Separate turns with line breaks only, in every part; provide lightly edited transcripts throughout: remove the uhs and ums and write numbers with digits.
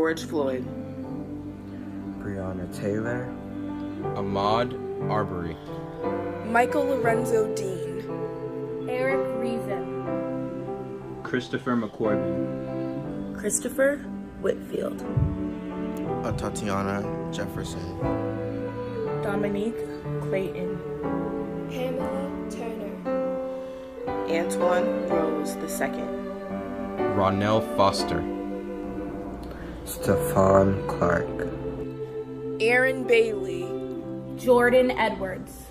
George Floyd.
Breonna Taylor.
Ahmaud Arbery.
Michael Lorenzo Dean.
Eric Reason.
Christopher McCorby.
Christopher Whitfield.
Tatiana Jefferson.
Dominique Clayton.
Pamela Turner.
Antoine Rose II.
Ronell Foster.
Stephon Clark.
Aaron Bailey.
Jordan Edwards.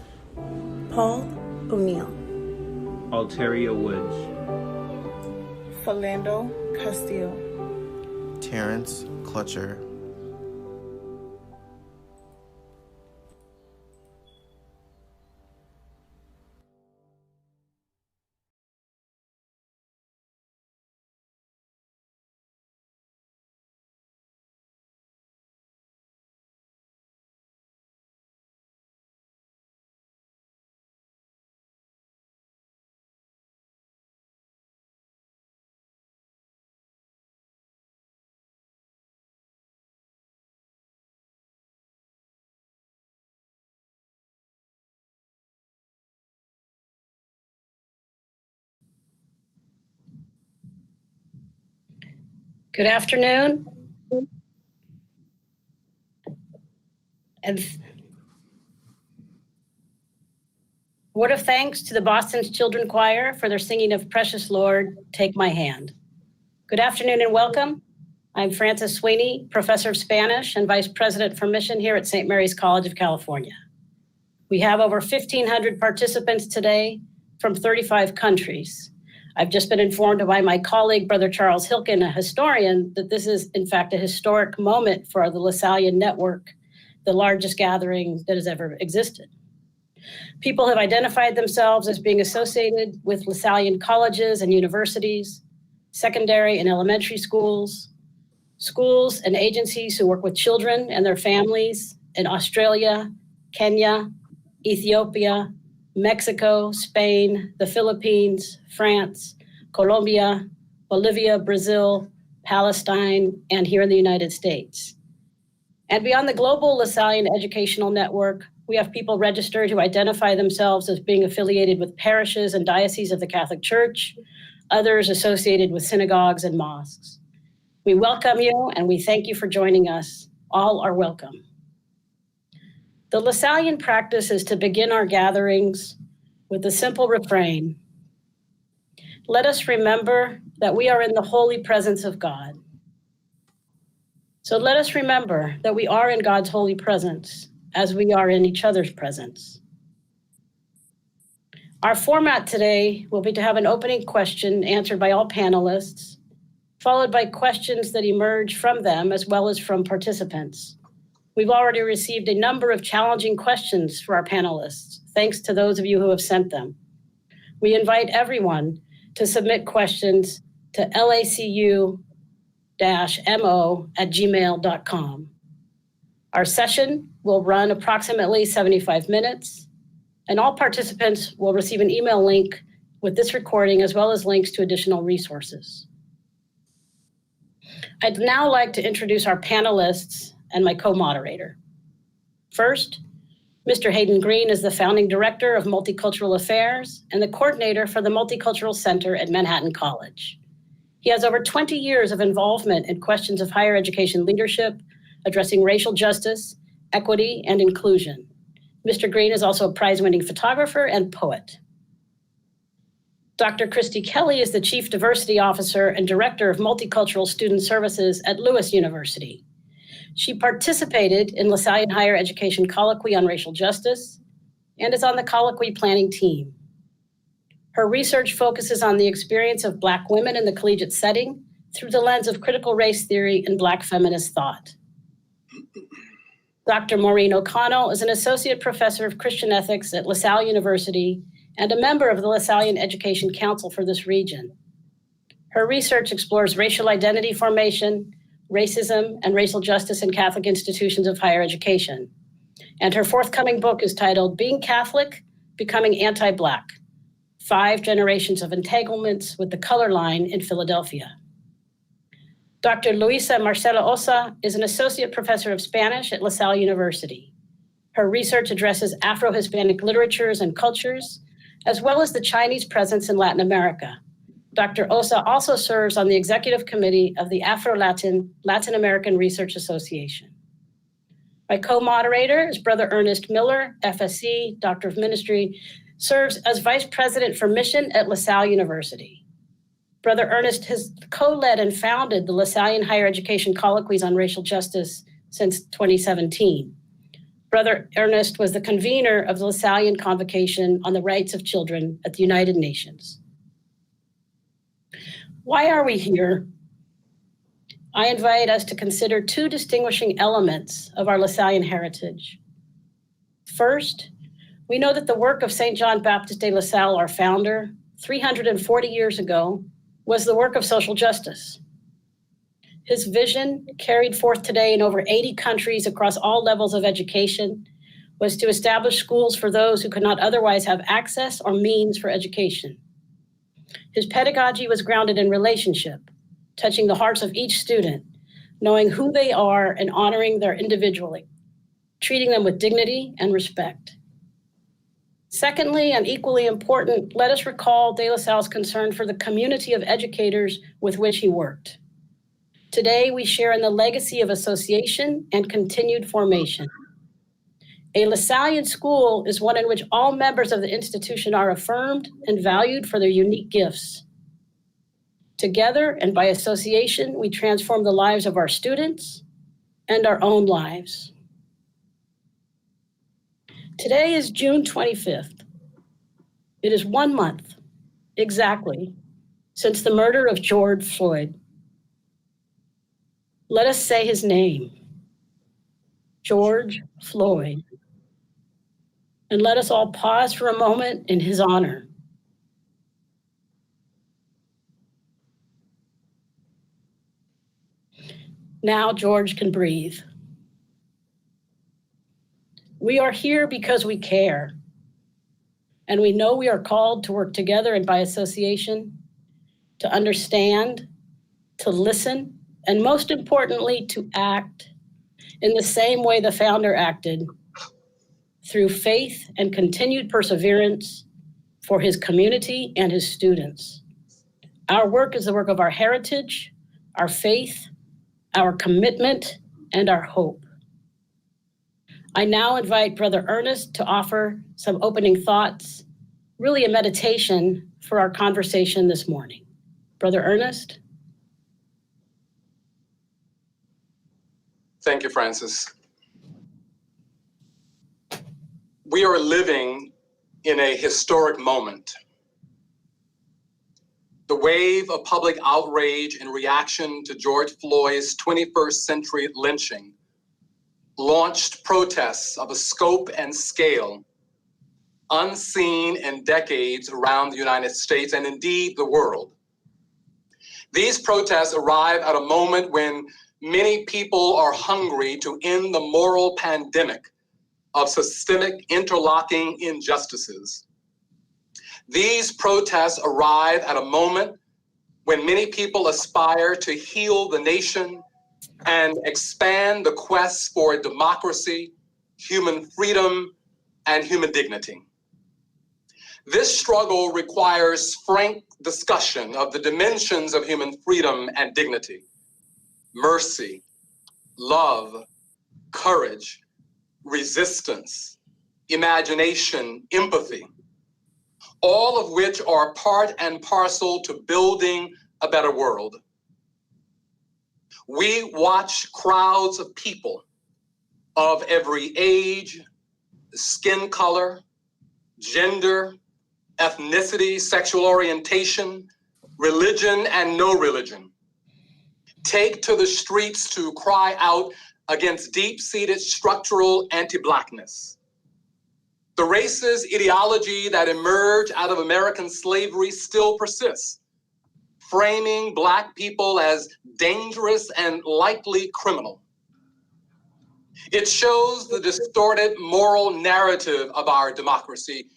Paul O'Neill.
Alteria Woods.
Philando Castillo.
Terrence Clutcher.
Good afternoon. And word of thanks to the Boston's Children Choir for their singing of Precious Lord, Take My Hand. Good afternoon and welcome. I'm Frances Sweeney, Professor of Spanish and Vice President for Mission here at St. Mary's College of California. We have over 1,500 participants today from 35 countries. I've just been informed by my colleague, Brother Charles Hilkin, a historian, that this is in fact a historic moment for the Lasallian network, the largest gathering that has ever existed. People have identified themselves as being associated with Lasallian colleges and universities, secondary and elementary schools, schools and agencies who work with children and their families in Australia, Kenya, Ethiopia, Mexico, Spain, the Philippines, France, Colombia, Bolivia, Brazil, Palestine, and here in the United States. And beyond the global Lasallian educational network, we have people registered who identify themselves as being affiliated with parishes and dioceses of the Catholic Church, others associated with synagogues and mosques. We welcome you and we thank you for joining us. All are welcome. The Lasallian practice is to begin our gatherings with the simple refrain, let us remember that we are in the holy presence of God. So let us remember that we are in God's holy presence as we are in each other's presence. Our format today will be to have an opening question answered by all panelists, followed by questions that emerge from them as well as from participants. We've already received a number of challenging questions for our panelists, thanks to those of you who have sent them. We invite everyone to submit questions to lacu-mo@gmail.com. Our session will run approximately 75 minutes, and all participants will receive an email link with this recording as well as links to additional resources. I'd now like to introduce our panelists and my co-moderator. First, Mr. Hayden Green is the founding director of Multicultural Affairs and the coordinator for the Multicultural Center at Manhattan College. He has over 20 years of involvement in questions of higher education leadership, addressing racial justice, equity, and inclusion. Mr. Green is also a prize-winning photographer and poet. Dr. Christy Kelly is the Chief Diversity Officer and Director of Multicultural Student Services at Lewis University. She participated in Lasallian Higher Education Colloquy on Racial Justice and is on the Colloquy planning team. Her research focuses on the experience of Black women in the collegiate setting through the lens of critical race theory and Black feminist thought. Dr. Maureen O'Connell is an associate professor of Christian ethics at Salle University and a member of the Lasallian Education Council for this region. Her research explores racial identity formation, racism, and racial justice in Catholic institutions of higher education. And her forthcoming book is titled Being Catholic, Becoming Anti-Black, 5 Generations of Entanglements with the Color Line in Philadelphia. Dr. Luisa Marcela Osa is an associate professor of Spanish at LaSalle University. Her research addresses Afro-Hispanic literatures and cultures, as well as the Chinese presence in Latin America. Dr. Osa also serves on the executive committee of the Afro-Latin American Research Association. My co-moderator is Brother Ernest Miller, FSC, Doctor of Ministry, serves as Vice President for Mission at LaSalle University. Brother Ernest has co-led and founded the Lasallian Higher Education Colloquies on Racial Justice since 2017. Brother Ernest was the convener of the Lasallian Convocation on the Rights of Children at the United Nations. Why are we here? I invite us to consider two distinguishing elements of our Lasallian heritage. First, we know that the work of St. John Baptist de LaSalle, our founder, 340 years ago, was the work of social justice. His vision, carried forth today in over 80 countries across all levels of education, was to establish schools for those who could not otherwise have access or means for education. His pedagogy was grounded in relationship, touching the hearts of each student, knowing who they are and honoring their individuality, treating them with dignity and respect. Secondly, and equally important, let us recall De La Salle's concern for the community of educators with which he worked. Today, we share in the legacy of association and continued formation. A Lasallian school is one in which all members of the institution are affirmed and valued for their unique gifts. Together and by association, we transform the lives of our students and our own lives. Today is June 25th. It is 1 month, exactly, since the murder of George Floyd. Let us say his name, George Floyd, and let us all pause for a moment in his honor. Now George can breathe. We are here because we care, and we know we are called to work together and by association, to understand, to listen, and most importantly, to act in the same way the founder acted, through faith and continued perseverance for his community and his students. Our work is the work of our heritage, our faith, our commitment, and our hope. I now invite Brother Ernest to offer some opening thoughts, really a meditation for our conversation this morning. Brother Ernest?
Thank you, Francis. We are living in a historic moment. The wave of public outrage in reaction to George Floyd's 21st century lynching launched protests of a scope and scale unseen in decades around the United States and indeed the world. These protests arrive at a moment when many people are hungry to end the moral pandemic of systemic interlocking injustices. These protests arrive at a moment when many people aspire to heal the nation and expand the quest for democracy, human freedom, and human dignity. This struggle requires frank discussion of the dimensions of human freedom and dignity, mercy, love, courage, resistance, imagination, empathy, all of which are part and parcel to building a better world. We watch crowds of people of every age, skin color, gender, ethnicity, sexual orientation, religion, and no religion take to the streets to cry out against deep-seated structural anti-Blackness. The racist ideology that emerged out of American slavery still persists, framing Black people as dangerous and likely criminal. It shows the distorted moral narrative of our democracy,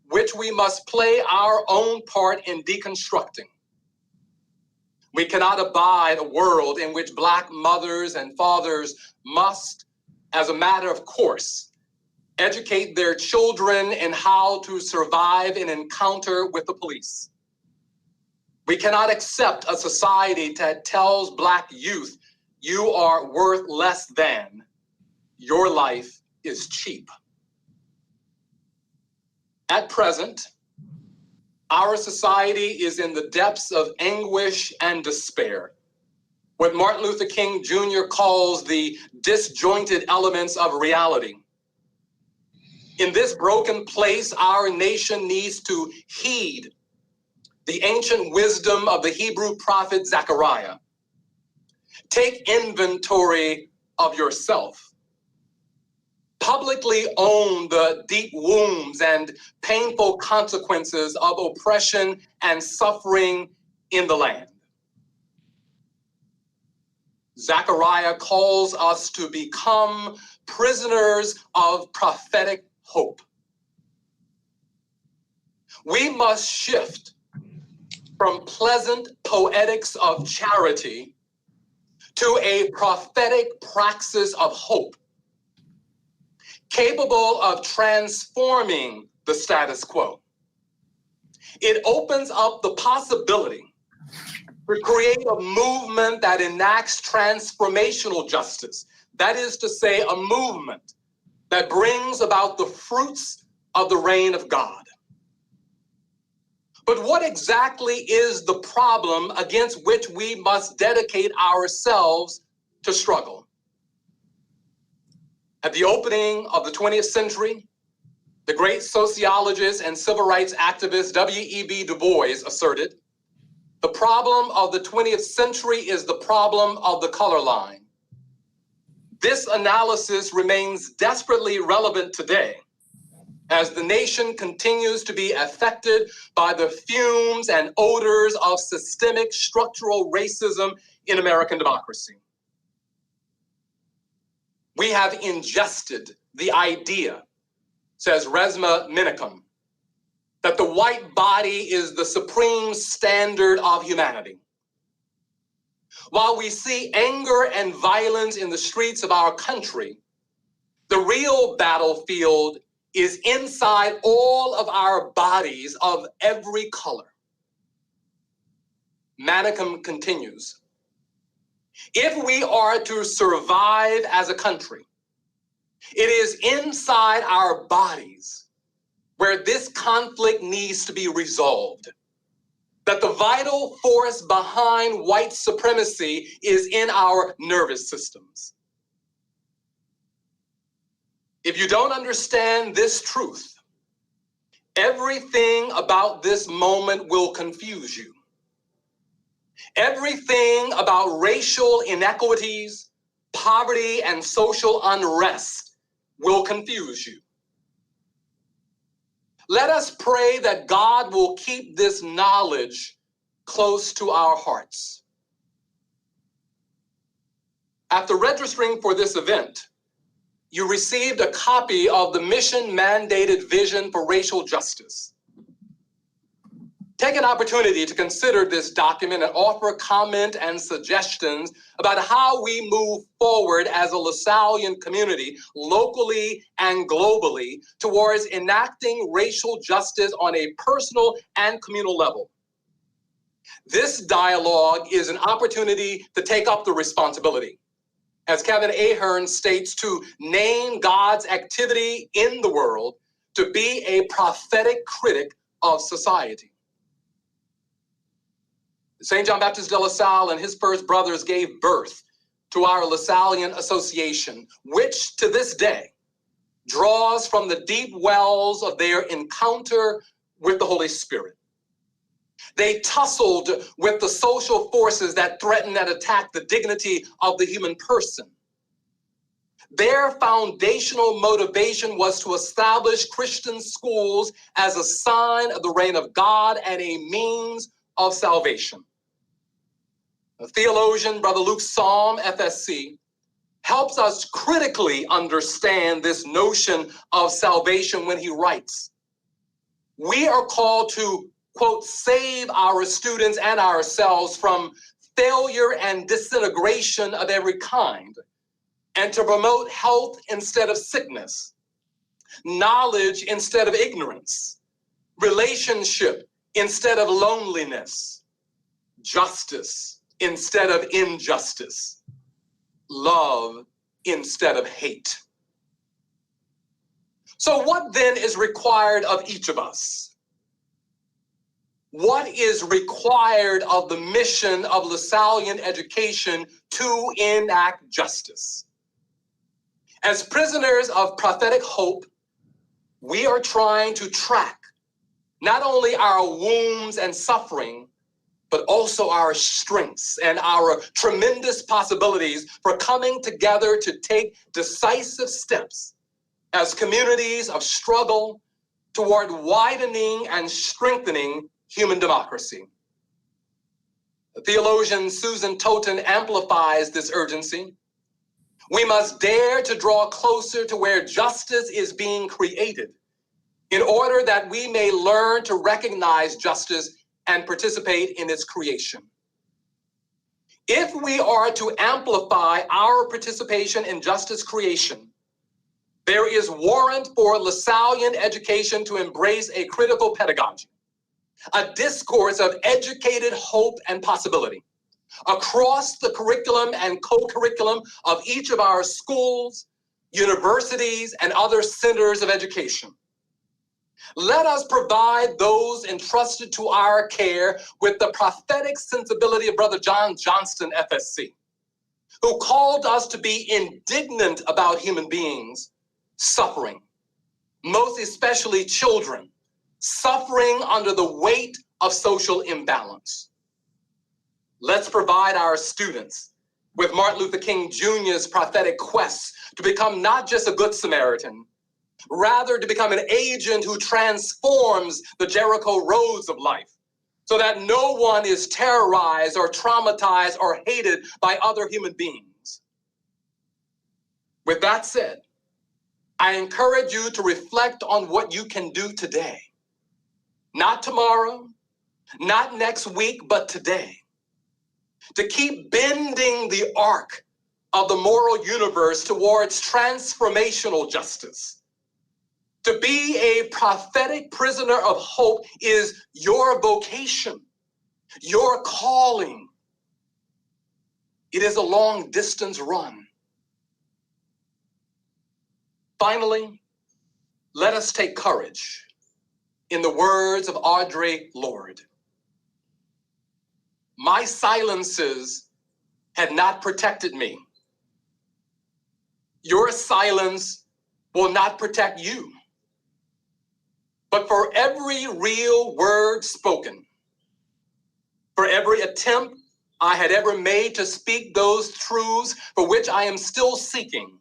which we must play our own part in deconstructing. We cannot abide a world in which Black mothers and fathers must, as a matter of course, educate their children in how to survive an encounter with the police. We cannot accept a society that tells Black youth, you are worth less than, your life is cheap. At present, our society is in the depths of anguish and despair, what Martin Luther King Jr. calls the disjointed elements of reality. In this broken place, our nation needs to heed the ancient wisdom of the Hebrew prophet Zechariah. Take inventory of yourself. Publicly own the deep wounds and painful consequences of oppression and suffering in the land. Zechariah calls us to become prisoners of prophetic hope. We must shift from pleasant poetics of charity to a prophetic praxis of hope, capable of transforming the status quo. It opens up the possibility to create a movement that enacts transformational justice. That is to say, a movement that brings about the fruits of the reign of God. But what exactly is the problem against which we must dedicate ourselves to struggle? At the opening of the 20th century, the great sociologist and civil rights activist W.E.B. Du Bois asserted, the problem of the 20th century is the problem of the color line. This analysis remains desperately relevant today as the nation continues to be affected by the fumes and odors of systemic structural racism in American democracy. We have ingested the idea, says Rasma Menachem, that the white body is the supreme standard of humanity. While we see anger and violence in the streets of our country, the real battlefield is inside all of our bodies of every color. Manickam continues, if we are to survive as a country, it is inside our bodies where this conflict needs to be resolved. That the vital force behind white supremacy is in our nervous systems. If you don't understand this truth, everything about this moment will confuse you. Everything about racial inequities, poverty, and social unrest will confuse you. Let us pray that God will keep this knowledge close to our hearts. After registering for this event, you received a copy of the mission-mandated vision for racial justice. Take an opportunity to consider this document and offer comment and suggestions about how we move forward as a Lasallian community, locally and globally, towards enacting racial justice on a personal and communal level. This dialogue is an opportunity to take up the responsibility, as Kevin Ahern states, to name God's activity in the world, to be a prophetic critic of society. St. John Baptist de LaSalle and his first brothers gave birth to our Lasallian Association, which to this day draws from the deep wells of their encounter with the Holy Spirit. They tussled with the social forces that threaten and attack the dignity of the human person. Their foundational motivation was to establish Christian schools as a sign of the reign of God and a means of salvation. A theologian, Brother Luke Psalm, FSC, helps us critically understand this notion of salvation when he writes, we are called to, quote, save our students and ourselves from failure and disintegration of every kind, and to promote health instead of sickness, knowledge instead of ignorance, relationship instead of loneliness, justice instead of injustice, love instead of hate. So what then is required of each of us? What is required of the mission of Lasallian education to enact justice? As prisoners of prophetic hope, we are trying to track not only our wounds and suffering, but also our strengths and our tremendous possibilities for coming together to take decisive steps as communities of struggle toward widening and strengthening human democracy. The theologian Susan Totten amplifies this urgency. We must dare to draw closer to where justice is being created in order that we may learn to recognize justice and participate in its creation. If we are to amplify our participation in justice creation, there is warrant for Lasallian education to embrace a critical pedagogy, a discourse of educated hope and possibility across the curriculum and co-curriculum of each of our schools, universities, and other centers of education. Let us provide those entrusted to our care with the prophetic sensibility of Brother Johnston, FSC, who called us to be indignant about human beings suffering, most especially children, suffering under the weight of social imbalance. Let's provide our students with Martin Luther King Jr.'s prophetic quest to become not just a good Samaritan, rather to become an agent who transforms the Jericho roads of life so that no one is terrorized or traumatized or hated by other human beings. With that said, I encourage you to reflect on what you can do today. Not tomorrow, not next week, but today. To keep bending the arc of the moral universe towards transformational justice. To be a prophetic prisoner of hope is your vocation, your calling. It is a long distance run. Finally, let us take courage. In the words of Audre Lorde, my silences had not protected me. Your silence will not protect you. But for every real word spoken, for every attempt I had ever made to speak those truths for which I am still seeking,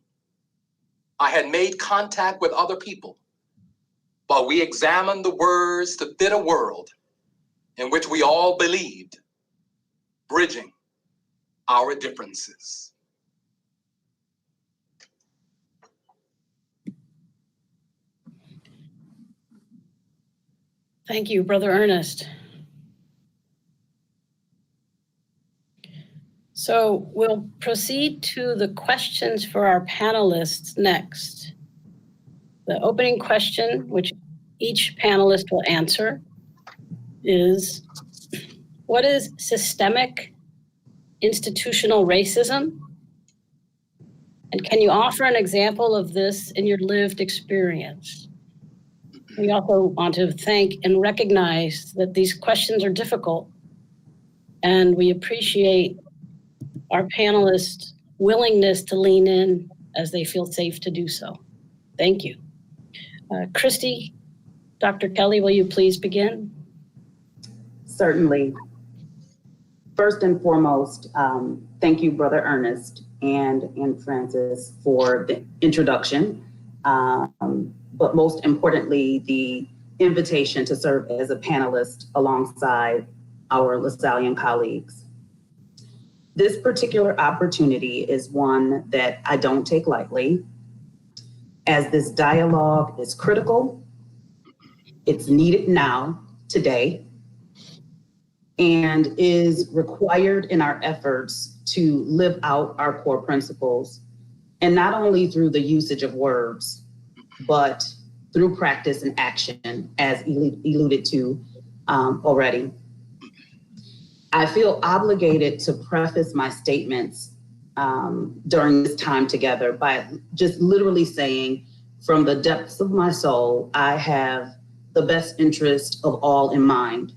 I had made contact with other people while we examined the words to fit a world in which we all believed, bridging our differences.
Thank you, Brother Ernest. So we'll proceed to the questions for our panelists next. The opening question, which each panelist will answer, is, what is systemic institutional racism? And can you offer an example of this in your lived experience? We also want to thank and recognize that these questions are difficult, and we appreciate our panelists' willingness to lean in as they feel safe to do so. Thank you. Christy, Dr. Kelly, will you please begin?
Certainly. First and foremost, thank you, Brother Ernest and Francis, for the introduction, but most importantly, the invitation to serve as a panelist alongside our Lasallian colleagues. This particular opportunity is one that I don't take lightly, as this dialogue is critical, it's needed now, today, and is required in our efforts to live out our core principles, and not only through the usage of words, but through practice and action, as alluded to already. I feel obligated to preface my statements during this time together by just literally saying, from the depths of my soul, I have the best interest of all in mind.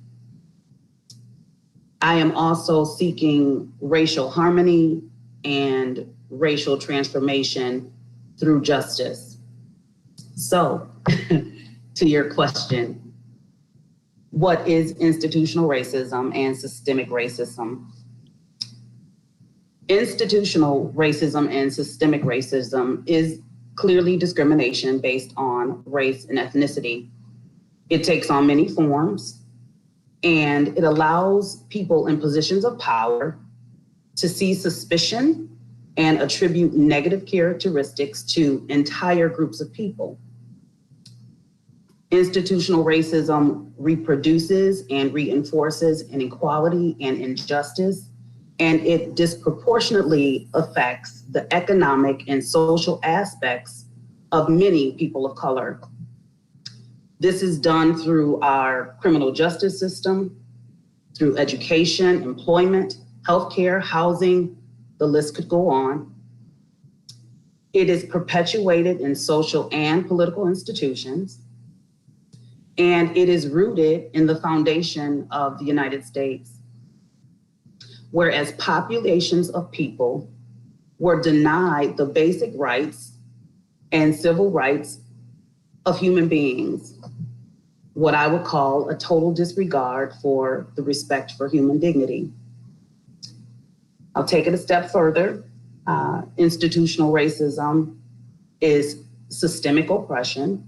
I am also seeking racial harmony and racial transformation through justice. So, to your question, what is institutional racism and systemic racism? Institutional racism and systemic racism is clearly discrimination based on race and ethnicity. It takes on many forms, and it allows people in positions of power to see suspicion and attribute negative characteristics to entire groups of people. Institutional racism reproduces and reinforces inequality and injustice, and it disproportionately affects the economic and social aspects of many people of color. This is done through our criminal justice system, through education, employment, healthcare, housing, the list could go on. It is perpetuated in social and political institutions, and it is rooted in the foundation of the United States. Whereas populations of people were denied the basic rights and civil rights of human beings, what I would call a total disregard for the respect for human dignity. I'll take it a step further. Institutional racism is systemic oppression.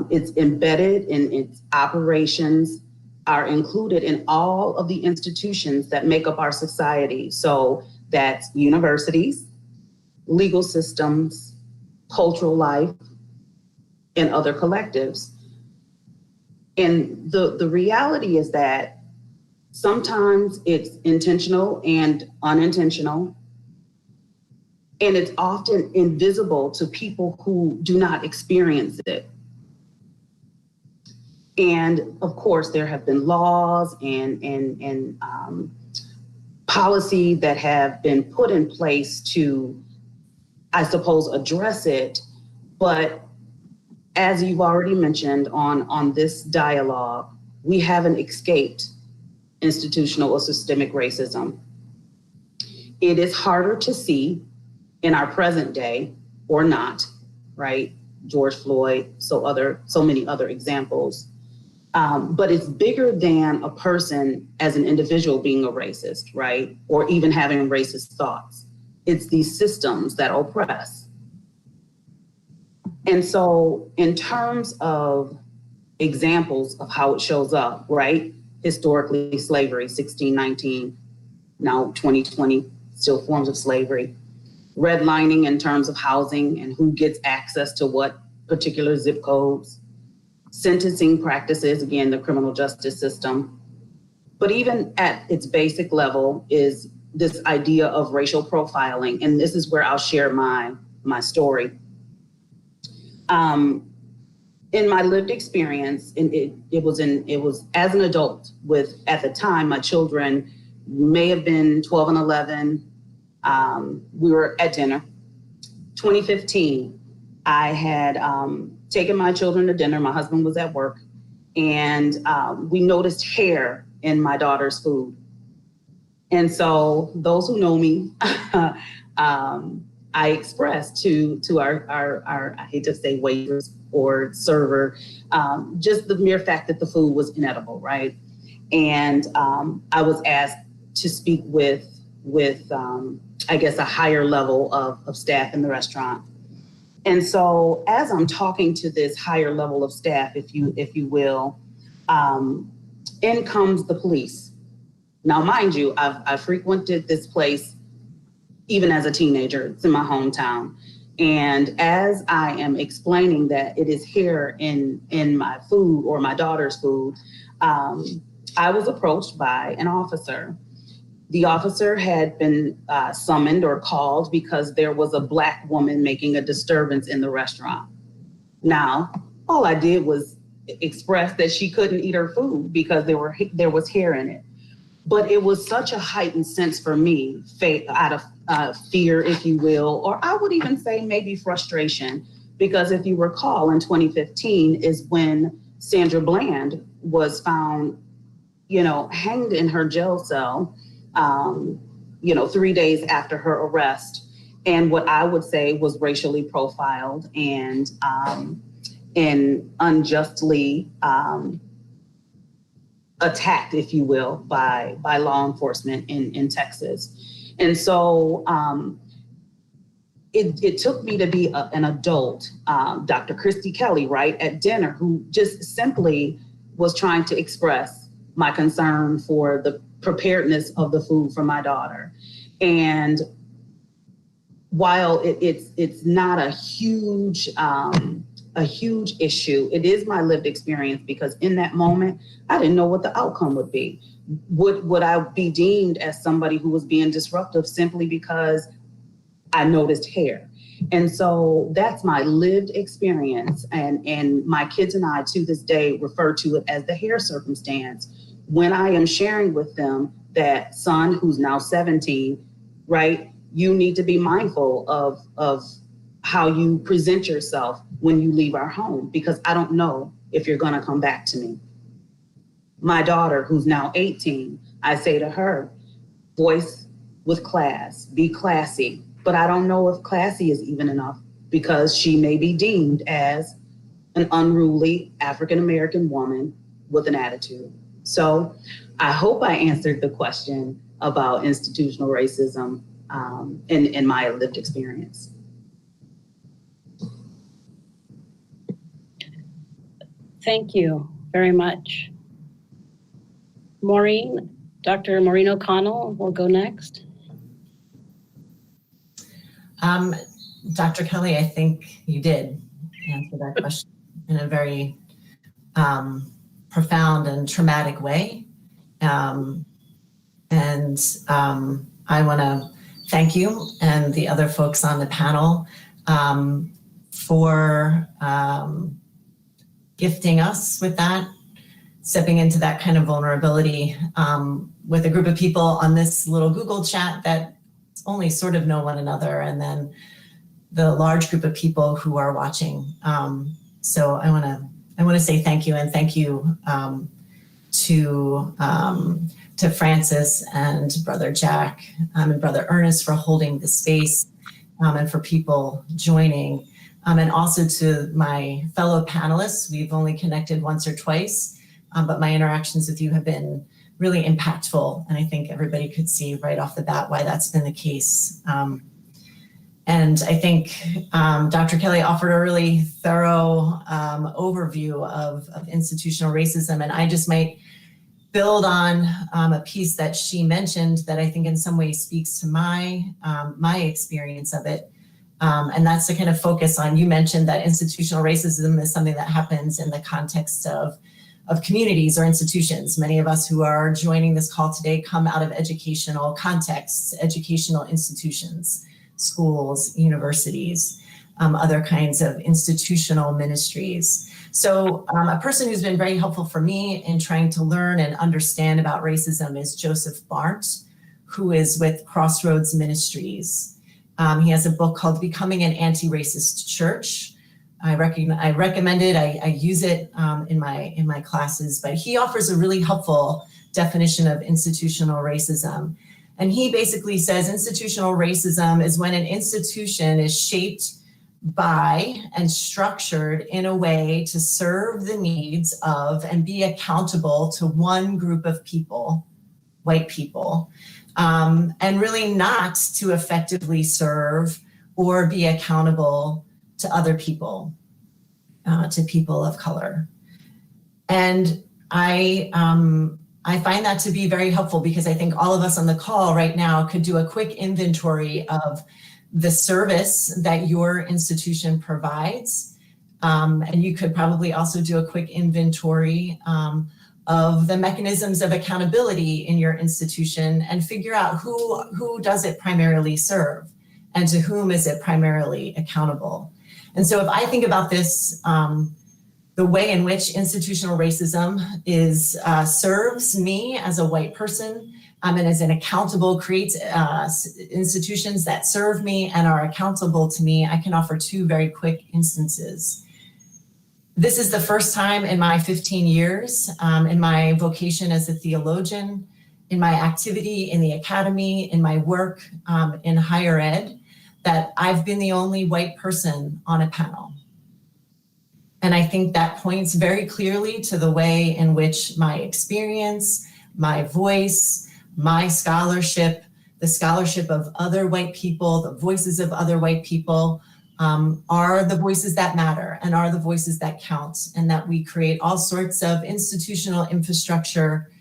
It's embedded in its operations, are included in all of the institutions that make up our society. So that's universities, legal systems, cultural life, and other collectives. And the reality is that sometimes it's intentional and unintentional, and it's often invisible to people who do not experience it. And of course, there have been laws and policy that have been put in place to, I suppose, address it. But as you've already mentioned on this dialogue, we haven't escaped institutional or systemic racism. It is harder to see in our present day or not, right? George Floyd, so many other examples. But it's bigger than a person as an individual being a racist, right? Or even having racist thoughts. It's these systems that oppress. And so in terms of examples of how it shows up, right? Historically, slavery, 1619, now 2020, still forms of slavery. Redlining in terms of housing and who gets access to what particular zip codes. Sentencing practices, again, the criminal justice system. But even at its basic level is this idea of racial profiling. And this is where I'll share my story. In my lived experience, and it was as an adult with, at the time, my children may have been 12 and 11. We were at dinner. 2015, I had taken my children to dinner. My husband was at work, and we noticed hair in my daughter's food. And so those who know me, I expressed to our I hate to say waitress or server, just the mere fact that the food was inedible, right? And I was asked to speak with I guess a higher level of staff in the restaurant. And so as I'm talking to this higher level of staff, if you will, in comes the police. Now, mind you, I've frequented this place even as a teenager. It's in my hometown. And as I am explaining that it is hair in my food or my daughter's food, I was approached by an officer. The officer had been summoned or called because there was a Black woman making a disturbance in the restaurant. Now, all I did was express that she couldn't eat her food because there was hair in it. But it was such a heightened sense for me, out of fear, if you will, or I would even say maybe frustration, because if you recall, in 2015 is when Sandra Bland was found, hanged in her jail cell, 3 days after her arrest. And what I would say was racially profiled and unjustly attacked, if you will, by law enforcement in Texas. And so it took me to be an adult, Dr. Christy Kelly, right, at dinner, who just simply was trying to express my concern for the preparedness of the food for my daughter. And while it's not a huge issue, it is my lived experience, because in that moment, I didn't know what the outcome would be. Would I be deemed as somebody who was being disruptive simply because I noticed hair? And so that's my lived experience. And my kids and I to this day refer to it as the hair circumstance. When I am sharing with them that son, who's now 17, right, you need to be mindful of how you present yourself when you leave our home, because I don't know if you're gonna come back to me. My daughter, who's now 18, I say to her, voice with class, be classy. But I don't know if classy is even enough, because she may be deemed as an unruly African-American woman with an attitude. So I hope I answered the question about institutional racism in my lived experience.
Thank you very much. Maureen, Dr. Maureen O'Connell will go next.
Dr. Kelly, I think you did answer that question in a very profound and traumatic way. I want to thank you and the other folks on the panel for gifting us with that, stepping into that kind of vulnerability with a group of people on this little Google chat that only sort of know one another, and then the large group of people who are watching. So I want to say thank you, and thank you to Francis and Brother Jack and Brother Ernest for holding the space, and for people joining, and also to my fellow panelists. We've only connected once or twice, but my interactions with you have been really impactful, and I think everybody could see right off the bat why that's been the case. And I think Dr. Kelly offered a really thorough overview of institutional racism, and I just might build on a piece that she mentioned that I think in some ways speaks to my experience of it. And that's to kind of focus on, you mentioned that institutional racism is something that happens in the context of communities or institutions. Many of us who are joining this call today come out of educational contexts, educational institutions, schools, universities, other kinds of institutional ministries. So a person who's been very helpful for me in trying to learn and understand about racism is Joseph Barnt, who is with Crossroads Ministries. He has a book called Becoming an Anti-Racist Church. I recommend it. I use it in my classes, but he offers a really helpful definition of institutional racism. And he basically says institutional racism is when an institution is shaped by and structured in a way to serve the needs of and be accountable to one group of people, white people, and really not to effectively serve or be accountable to other people, to people of color. And I find that to be very helpful, because I think all of us on the call right now could do a quick inventory of the service that your institution provides. And you could probably also do a quick inventory of the mechanisms of accountability in your institution and figure out who does it primarily serve and to whom is it primarily accountable. And so if I think about this, the way in which institutional racism serves me as a white person and as an accountable, creates institutions that serve me and are accountable to me, I can offer two very quick instances. This is the first time in my 15 years in my vocation as a theologian, in my activity in the academy, in my work in higher ed, that I've been the only white person on a panel. And I think that points very clearly to the way in which my experience, my voice, my scholarship, the scholarship of other white people, the voices of other white people, are the voices that matter and are the voices that count, and that we create all sorts of institutional infrastructure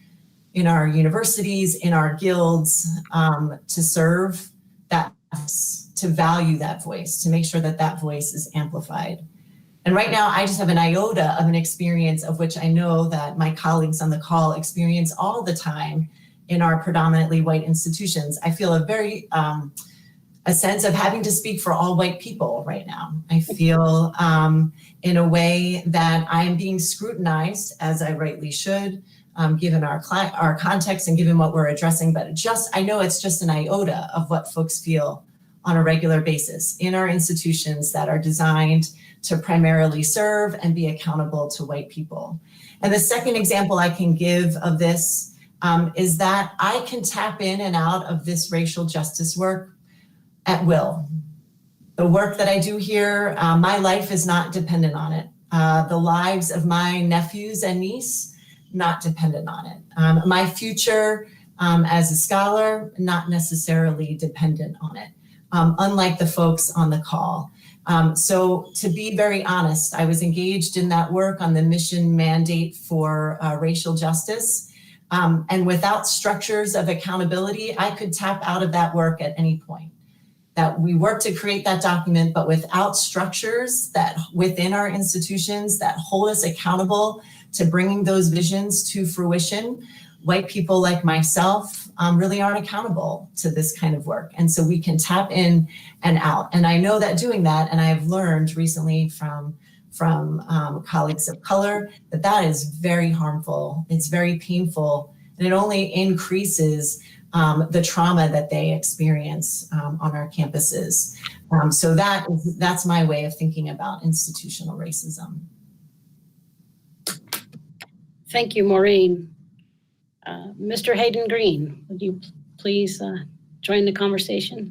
in our universities, in our guilds, to serve that, to value that voice, to make sure that that voice is amplified. And right now, I just have an iota of an experience of which I know that my colleagues on the call experience all the time in our predominantly white institutions. I feel a sense of having to speak for all white people right now. I feel in a way that I am being scrutinized, as I rightly should, given our context and given what we're addressing, but I know it's just an iota of what folks feel on a regular basis in our institutions that are designed to primarily serve and be accountable to white people. And the second example I can give of this is that I can tap in and out of this racial justice work at will. The work that I do here, my life is not dependent on it. The lives of my nephews and niece, not dependent on it. My future as a scholar, not necessarily dependent on it, unlike the folks on the call. So to be very honest, I was engaged in that work on the mission mandate for racial justice. And without structures of accountability, I could tap out of that work at any point. That we work to create that document, but without structures that within our institutions that hold us accountable to bringing those visions to fruition, white people like myself really aren't accountable to this kind of work. And so we can tap in and out. And I know that doing that, and I've learned recently from colleagues of color, that is very harmful. It's very painful, and it only increases the trauma that they experience on our campuses. So that's my way of thinking about institutional racism.
Thank you, Maureen. Mr. Hayden Green, would you please join the conversation?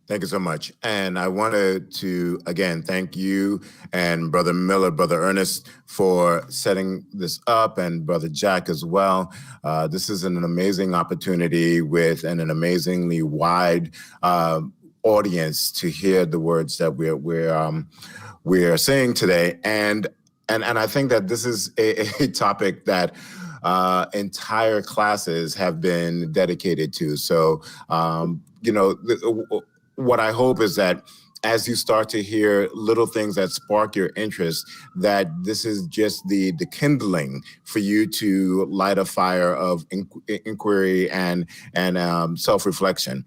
Thank you so much. And I wanted to, again, thank you and Brother Miller, Brother Ernest for setting this up, and Brother Jack as well. This is an amazing opportunity with an amazingly wide audience to hear the words that we're saying today. And I think that this is a topic that entire classes have been dedicated to. So, what I hope is that as you start to hear little things that spark your interest, that this is just the kindling for you to light a fire of inquiry and self-reflection.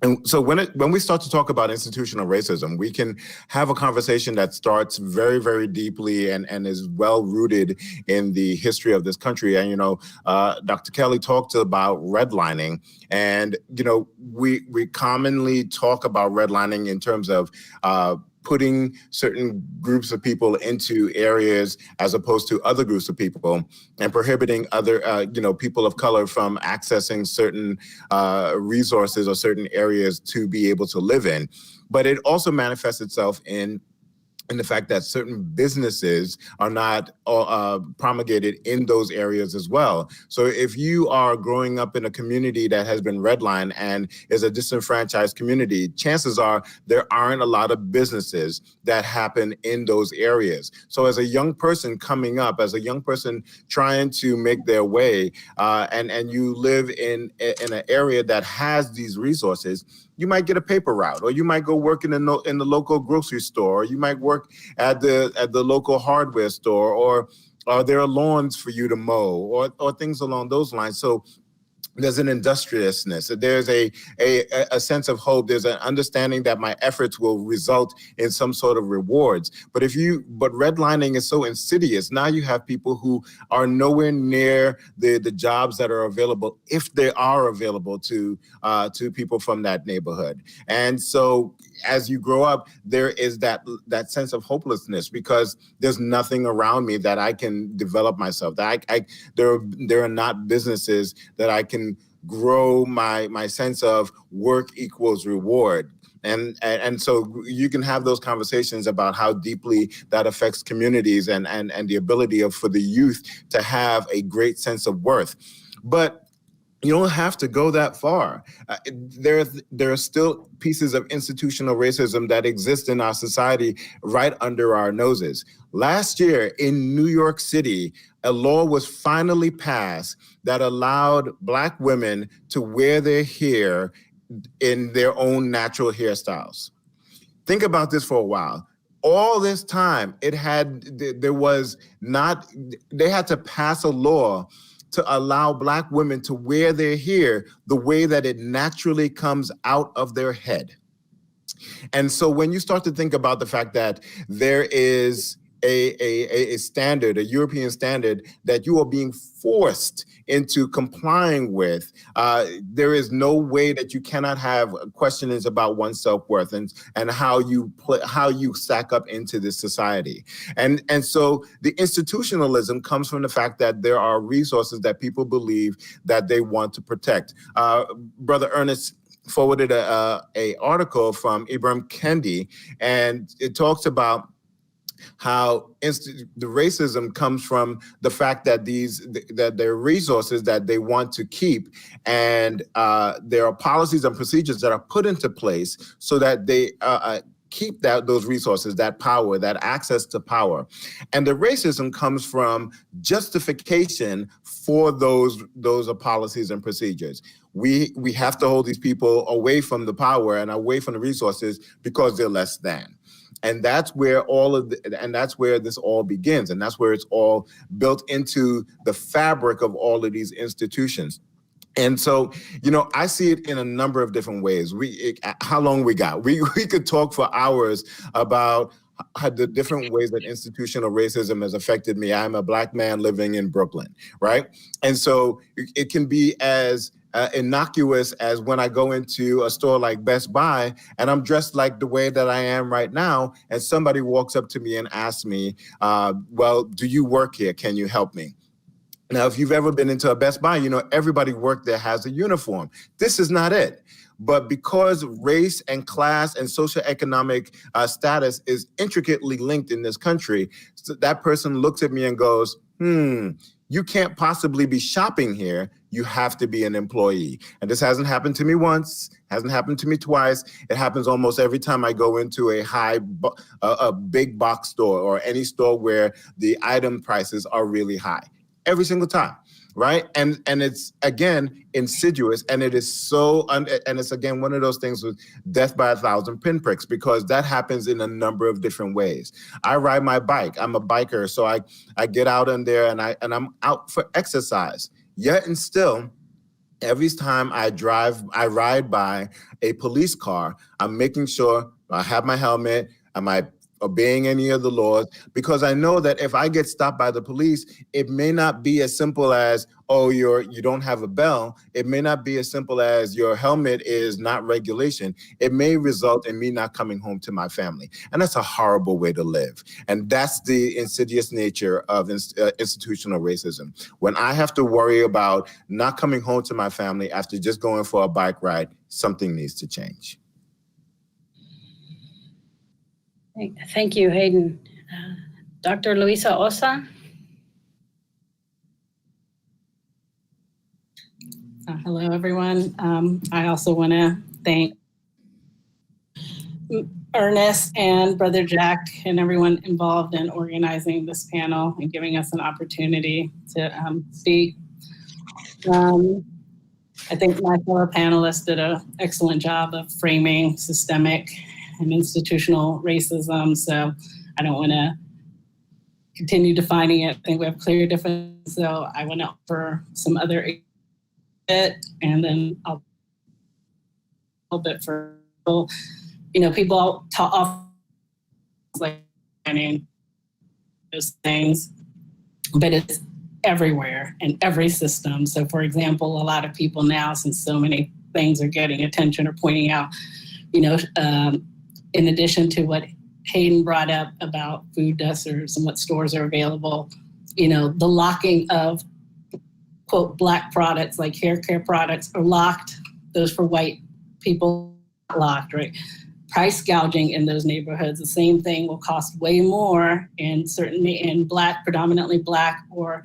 And so when we start to talk about institutional racism, we can have a conversation that starts very, very deeply and is well rooted in the history of this country. And, Dr. Kelly talked about redlining, and, we commonly talk about redlining in terms of putting certain groups of people into areas as opposed to other groups of people, and prohibiting other, people of color from accessing certain resources or certain areas to be able to live in. But it also manifests itself in the fact that certain businesses are not promulgated in those areas as well. So if you are growing up in a community that has been redlined and is a disenfranchised community, chances are there aren't a lot of businesses that happen in those areas. So as a young person coming up, as a young person trying to make their way, and you live in an area that has these resources, you might get a paper route, or you might go work in the local grocery store, or you might work at the local hardware store, or Are there lawns for you to mow, or things along those lines? So there's an industriousness. There's a sense of hope. There's an understanding that my efforts will result in some sort of rewards. But redlining is so insidious. Now you have people who are nowhere near the jobs that are available, if they are available to people from that neighborhood. And so as you grow up, there is that sense of hopelessness, because there's nothing around me that I can develop myself. There are not businesses that I can grow my sense of work equals reward. And so you can have those conversations about how deeply that affects communities and the ability for the youth to have a great sense of worth. But you don't have to go that far. There are still pieces of institutional racism that exist in our society right under our noses. Last year in New York City, a law was finally passed that allowed Black women to wear their hair in their own natural hairstyles. Think about this for a while. All this time, they had to pass a law to allow Black women to wear their hair the way that it naturally comes out of their head. And so when you start to think about the fact that there is a standard, a European standard that you are being forced into complying with, there is no way that you cannot have questions about one's self-worth and how you stack up into this society. And so the institutionalism comes from the fact that there are resources that people believe that they want to protect. Brother Ernest forwarded a article from Ibram Kendi, and it talks about how the racism comes from the fact that there are resources that they want to keep, and there are policies and procedures that are put into place so that they keep those resources, that power, that access to power. And the racism comes from justification for those policies and procedures. We have to hold these people away from the power and away from the resources because they're less than. And that's where this all begins. And that's where it's all built into the fabric of all of these institutions. And so, I see it in a number of different ways. How long we got? We could talk for hours about the different ways that institutional racism has affected me. I'm a Black man living in Brooklyn, right? And so it can be as innocuous as when I go into a store like Best Buy and I'm dressed like the way that I am right now, and somebody walks up to me and asks me, well, do you work here? Can you help me? Now, if you've ever been into a Best Buy, everybody work there has a uniform. This is not it. But because race and class and socioeconomic status is intricately linked in this country, so that person looks at me and goes, you can't possibly be shopping here. You have to be an employee. And this hasn't happened to me once, hasn't happened to me twice. It happens almost every time I go into a big box store or any store where the item prices are really high. Every single time, right? And it's, again, insidious, and it is so, and it's, again, one of those things with death by 1,000 pinpricks, because that happens in a number of different ways. I ride my bike. I'm a biker, so I get out in there and I'm out for exercise. Yet and still, every time I ride by a police car, I'm making sure I have my helmet, am I obeying any of the laws, because I know that if I get stopped by the police, it may not be as simple as, oh, you don't have a bell. It may not be as simple as your helmet is not regulation. It may result in me not coming home to my family. And that's a horrible way to live. And that's the insidious nature of institutional racism. When I have to worry about not coming home to my family after just going for a bike ride, something needs to change.
Thank you, Hayden. Dr. Luisa Osa.
Hello, everyone. I also want to thank Ernest and Brother Jack and everyone involved in organizing this panel and giving us an opportunity to speak. I think my fellow panelists did an excellent job of framing systemic and institutional racism, so I don't want to continue defining it. I think we have clear difference. So I went out for some other bit, and then I'll a little bit for, people talk off like those things, but it's everywhere in every system. So for example, a lot of people now, since so many things are getting attention or pointing out, in addition to what Hayden brought up about food deserts and what stores are available, the locking of, quote, Black products like hair care products are locked. Those for white people locked, right? Price gouging in those neighborhoods, the same thing will cost way more in certainly in Black, predominantly Black or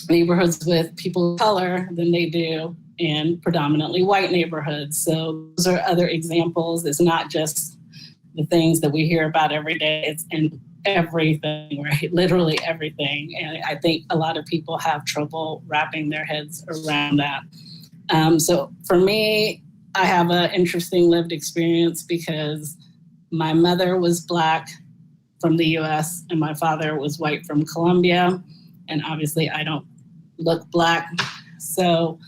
neighborhoods with people of color than they do in predominantly white neighborhoods. So those are other examples. It's not just the things that we hear about every day, it's in everything, right? Literally everything. And I think a lot of people have trouble wrapping their heads around that. So for me, I have an interesting lived experience because my mother was Black from the US and my father was white from Colombia. And obviously I don't look Black. So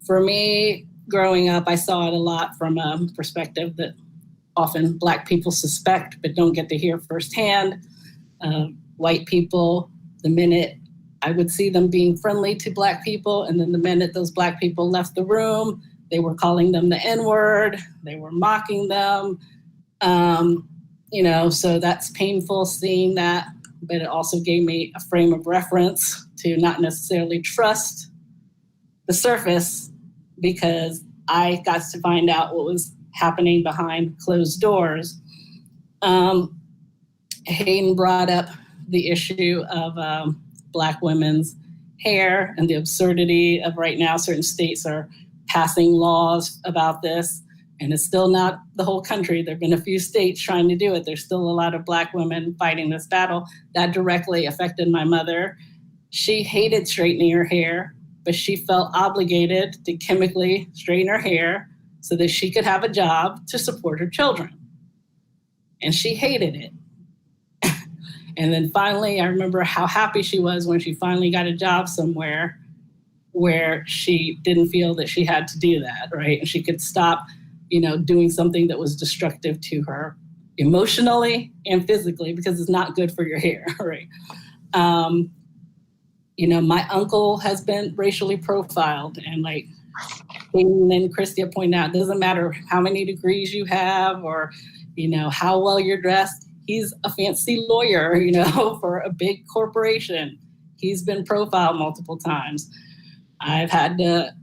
for me, growing up, I saw it a lot from a perspective that often Black people suspect but don't get to hear firsthand. White people, the minute I would see them being friendly to Black people, and then the minute those Black people left the room, they were calling them the N-word, they were mocking them. So that's painful seeing that, but it also gave me a frame of reference to not necessarily trust the surface, because I got to find out what was happening behind closed doors. Hayden brought up the issue of Black women's hair and the absurdity of right now certain states are passing laws about this, and it's still not the whole country. There have been a few states trying to do it. There's still a lot of Black women fighting this battle. That directly affected my mother. She hated straightening her hair, but she felt obligated to chemically straighten her hair so that she could have a job to support her children. And she hated it. And then finally, I remember how happy she was when she finally got a job somewhere where she didn't feel that she had to do that, right? And she could stop, doing something that was destructive to her emotionally and physically, because it's not good for your hair, right? My uncle has been racially profiled, and like Hayden and Christia pointed out, it doesn't matter how many degrees you have or, how well you're dressed. He's a fancy lawyer, for a big corporation. He's been profiled multiple times. I've had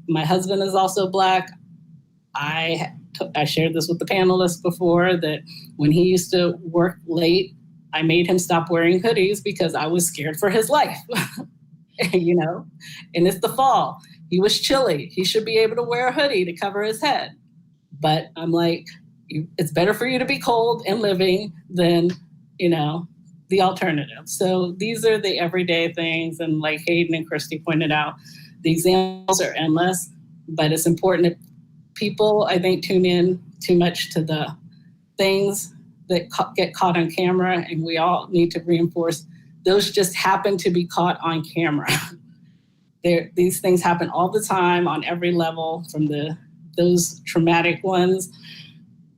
my husband is also Black. I shared this with the panelists before, that when he used to work late, I made him stop wearing hoodies because I was scared for his life, and it's the fall. He was chilly. He should be able to wear a hoodie to cover his head. But I'm like, it's better for you to be cold and living than, the alternative. So these are the everyday things. And like Hayden and Christy pointed out, the examples are endless, but it's important that people, I think, tune in too much to the things that get caught on camera. And we all need to reinforce those just happen to be caught on camera. These things happen all the time on every level, from those traumatic ones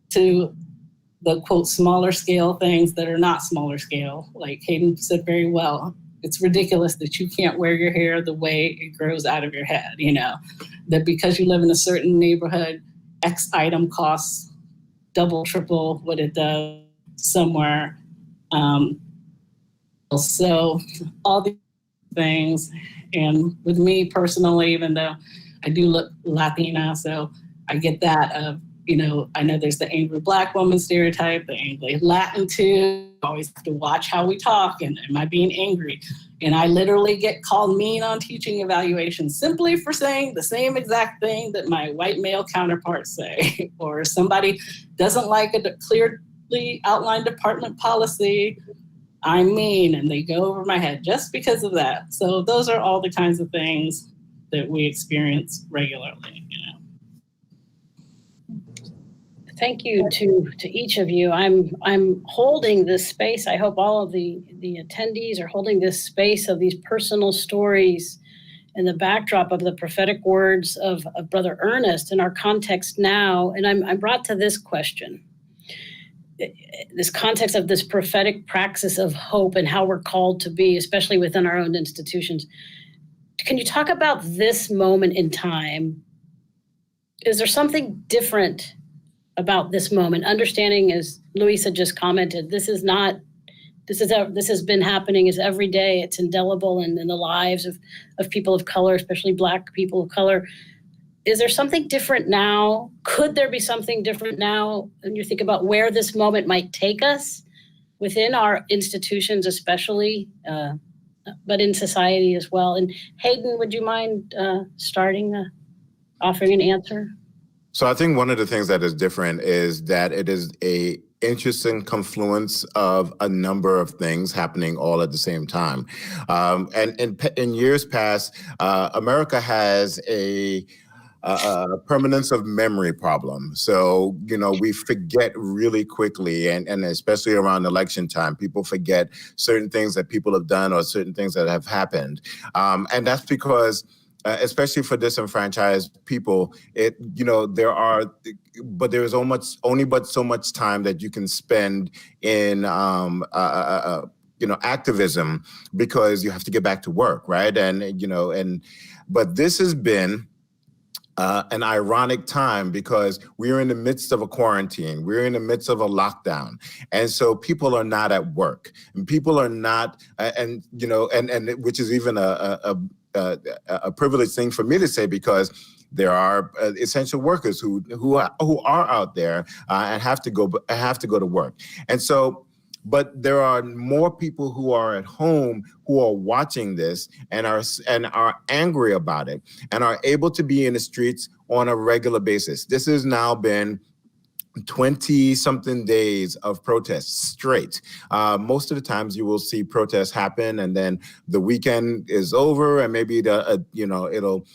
to the, quote, smaller scale things that are not smaller scale. Like Hayden said very well, it's ridiculous that you can't wear your hair the way it grows out of your head, that because you live in a certain neighborhood, X item costs double, triple what it does somewhere. So all these things, and with me personally, even though I do look Latina, so I get that of, I know there's the angry Black woman stereotype, the angry Latin too. Always have to watch how we talk, and am I being angry? And I literally get called mean on teaching evaluations simply for saying the same exact thing that my white male counterparts say. Or somebody doesn't like a clearly outlined department policy, I'm mean, and they go over my head just because of that. So those are all the kinds of things that we experience regularly.
Thank you to each of you. I'm holding this space. I hope all of the attendees are holding this space of these personal stories in the backdrop of the prophetic words of Brother Ernest in our context now. And I'm brought to this question. This context of this prophetic praxis of hope and how we're called to be, especially within our own institutions. Can you talk about this moment in time? Is there something different about this moment? Understanding, as Louisa just commented, this has been happening is every day. It's indelible in the lives of people of color, especially Black people of color. Is there something different now? Could there be something different now? And you think about where this moment might take us within our institutions, especially, but in society as well. And Hayden, would you mind offering an answer?
So I think one of the things that is different is that it is a interesting confluence of a number of things happening all at the same time. And in years past, America has a permanence of memory problem. So, we forget really quickly, and especially around election time, people forget certain things that people have done or certain things that have happened. And that's because especially for disenfranchised people, there is only so much time that you can spend in activism, because you have to get back to work, right? But this has been an ironic time because we're in the midst of a quarantine. We're in the midst of a lockdown. And so people are not at work, and people are not, which is even a privileged thing for me to say, because there are essential workers who are out there and have to go to work. And so, but there are more people who are at home who are watching this and are angry about it and are able to be in the streets on a regular basis. This has now been 20-something days of protests straight. Most of the times you will see protests happen, and then the weekend is over, and maybe it'll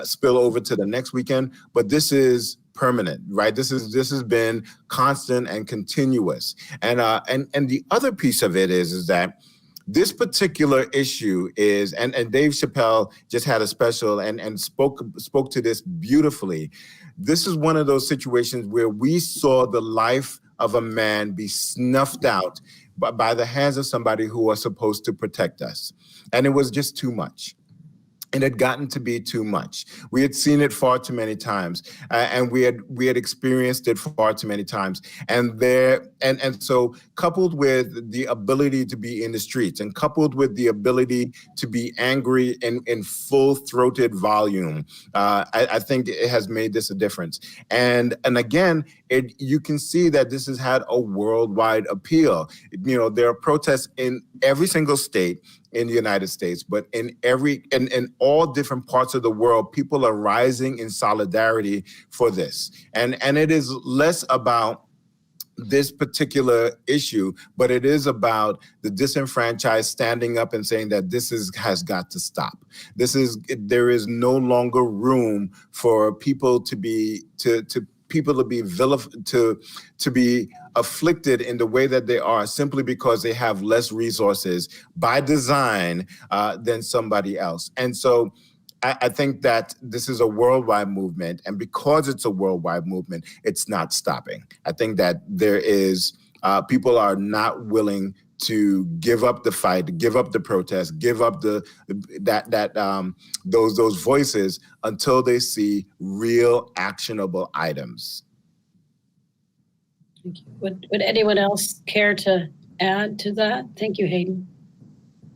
spill over to the next weekend. But this is permanent, right? This has been constant and continuous. And the other piece of it is that this particular issue is, and Dave Chappelle just had a special and spoke to this beautifully. This is one of those situations where we saw the life of a man be snuffed out by the hands of somebody who was supposed to protect us. And it was just too much. It had gotten to be too much. We had seen it far too many times, and we had experienced it far too many times. And so, coupled with the ability to be in the streets, and coupled with the ability to be angry in full-throated volume, I think it has made this a difference. And again, you can see that this has had a worldwide appeal. There are protests in every single state in the United States, but in all different parts of the world, people are rising in solidarity for this. And it is less about this particular issue, but it is about the disenfranchised standing up and saying that has got to stop. There is no longer room for people to be afflicted in the way that they are, simply because they have less resources by design than somebody else. And so I think that this is a worldwide movement, and because it's a worldwide movement, it's not stopping. I think that there is people are not willing to give up the fight, give up the protest, give up those voices until they see real actionable items.
Thank you. Would anyone else care to add to that? Thank you, Hayden.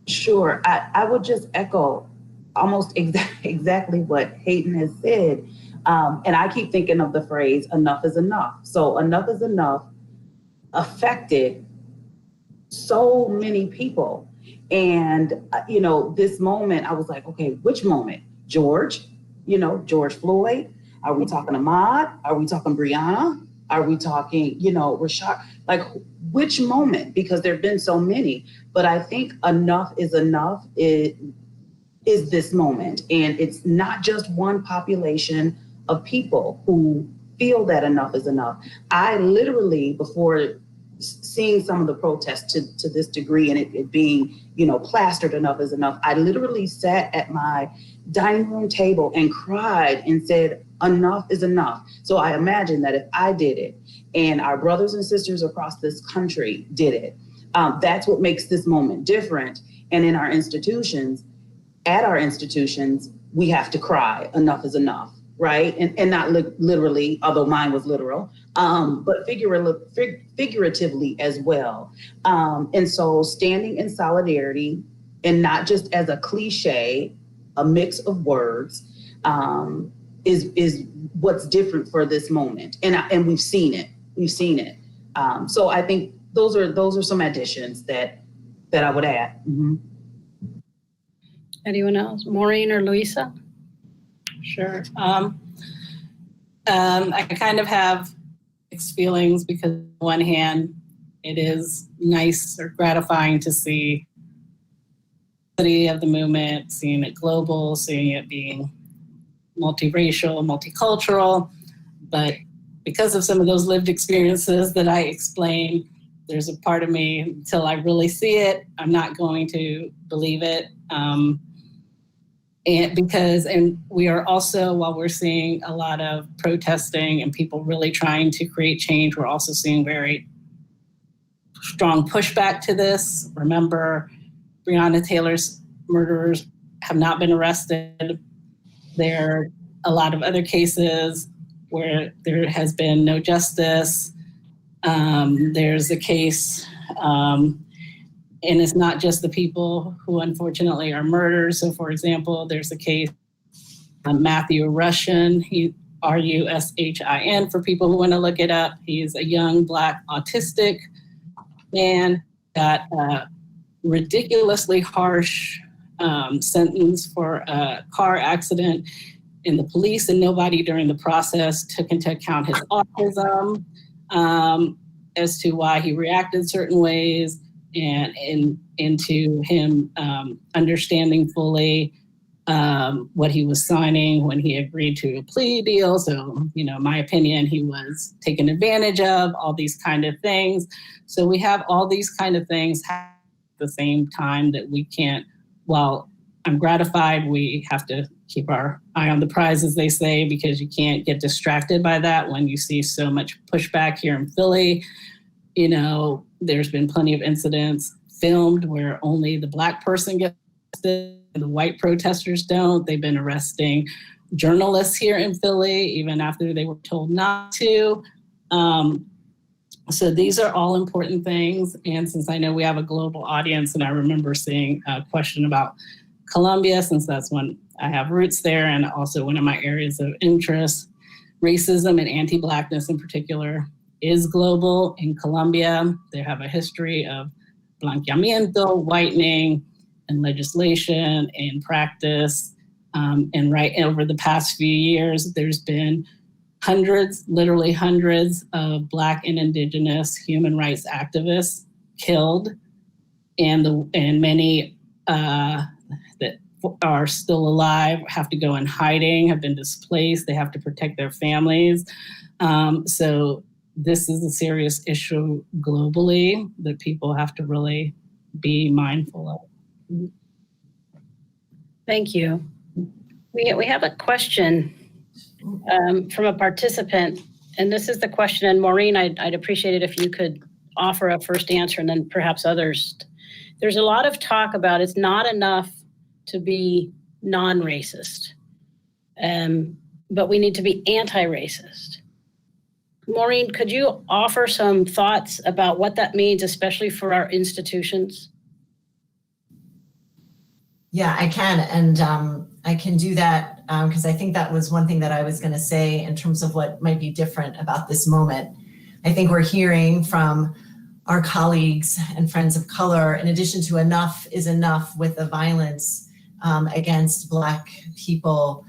Sure. I would just echo almost exactly what Hayden has said. And I keep thinking of the phrase, enough is enough. So enough is enough affected so many people. And, this moment, I was like, okay, which moment? George Floyd? Are we talking Ahmaud? Are we talking Breonna? Are we talking, Rashad? Like, which moment? Because there have been so many. But I think enough is enough is this moment. And it's not just one population of people who feel that enough is enough. I literally, before seeing some of the protests to this degree and it being, plastered enough is enough, I literally sat at my dining room table and cried and said, enough is enough. So I imagine that if I did it and our brothers and sisters across this country did it, that's what makes this moment different. And in our institutions, we have to cry, enough is enough, right? And not literally, although mine was literal, but figuratively as well. And so standing in solidarity, and not just as a cliche, a mix of words, is what's different for this moment. And we've seen it. So I think those are some additions that I would add. Mm-hmm.
Anyone else? Maureen or Louisa? Sure. I kind of have mixed feelings because on one hand, it is nice or gratifying to see the of the movement, seeing it global, seeing it being multiracial, multicultural. But because of some of those lived experiences that I explained, there's a part of me, until I really see it, I'm not going to believe it. And we are also, while we're seeing a lot of protesting and people really trying to create change, we're also seeing very strong pushback to this. Remember, Breonna Taylor's murderers have not been arrested. There are a lot of other cases where there has been no justice. There's a case, and it's not just the people who unfortunately are murdered. So for example, there's a case, Matthew Rushin, Rushin for people who want to look it up. He's a young Black autistic man, got a ridiculously harsh sentence for a car accident, and the police and nobody during the process took into account his autism as to why he reacted certain ways, and into him understanding fully what he was signing when he agreed to a plea deal. So, my opinion, he was taken advantage of, all these kind of things. So we have all these kind of things at the same time that we can't, while I'm gratified, we have to keep our eye on the prize, as they say, because you can't get distracted by that when you see so much pushback here in Philly. There's been plenty of incidents filmed where only the Black person gets arrested and the white protesters don't. They've been arresting journalists here in Philly, even after they were told not to. So these are all important things. And since I know we have a global audience, and I remember seeing a question about Colombia, since that's when I have roots there, and also one of my areas of interest, racism and anti-Blackness in particular is global. In Colombia, they have a history of blanqueamiento, whitening, and legislation and practice. And right over the past few years, there's been literally hundreds of Black and Indigenous human rights activists killed, and many that are still alive have to go in hiding, have been displaced, they have to protect their families. So this is a serious issue globally that people have to really be mindful of. Thank you. We have a question from a participant, and this is the question, and Maureen, I'd appreciate it if you could offer a first answer and then perhaps others. There's a lot of talk about it's not enough to be non-racist, but we need to be anti-racist. Maureen, could you offer some thoughts about what that means, especially for our institutions?
Yeah, I can. And I can do that because I think that was one thing that I was going to say in terms of what might be different about this moment. I think we're hearing from our colleagues and friends of color, in addition to enough is enough with the violence against Black people,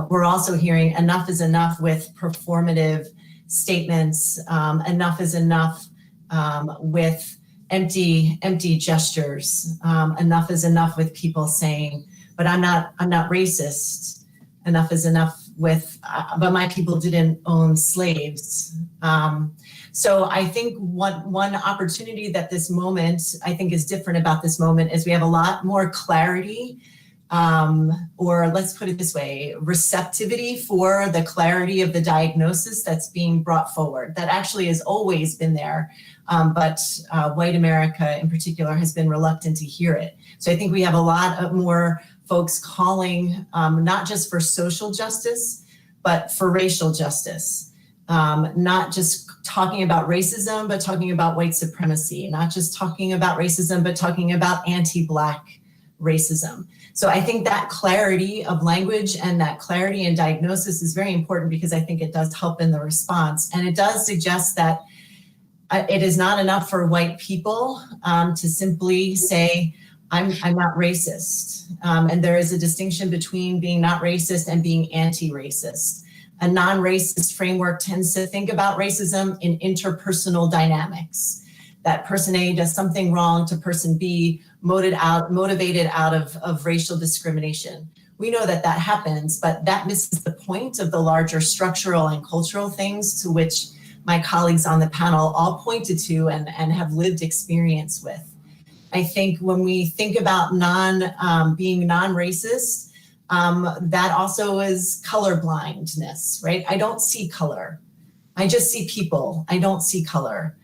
we're also hearing enough is enough with performative statements, enough is enough with empty gestures, enough is enough with people saying, but I'm not racist. Enough is enough but my people didn't own slaves. So I think one opportunity that this moment, I think is different about this moment is we have a lot more clarity, or let's put it this way, receptivity for the clarity of the diagnosis that's being brought forward. That actually has always been there, but white America in particular has been reluctant to hear it. So I think we have a lot of more folks calling not just for social justice, but for racial justice. Not just talking about racism, but talking about white supremacy, not just talking about racism, but talking about anti-Black racism. So I think that clarity of language and that clarity in diagnosis is very important because I think it does help in the response. And it does suggest that it is not enough for white people to simply say, I'm not racist. And there is a distinction between being not racist and being anti-racist. A non-racist framework tends to think about racism in interpersonal dynamics. That person A does something wrong to person B, motivated out of racial discrimination. We know that that happens, but that misses the point of the larger structural and cultural things to which my colleagues on the panel all pointed to and have lived experience with. I think when we think about being non-racist, that also is color blindness, right? I don't see color. I just see people. I don't see color.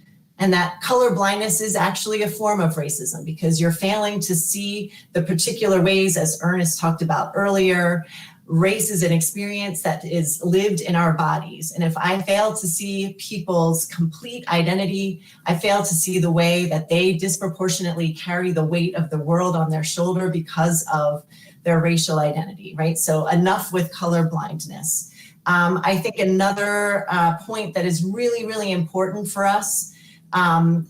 And that color blindness is actually a form of racism because you're failing to see the particular ways, as Ernest talked about earlier, race is an experience that is lived in our bodies. And if I fail to see people's complete identity, I fail to see the way that they disproportionately carry the weight of the world on their shoulder because of their racial identity, right? So enough with color blindness. I think another point that is really, really important for us,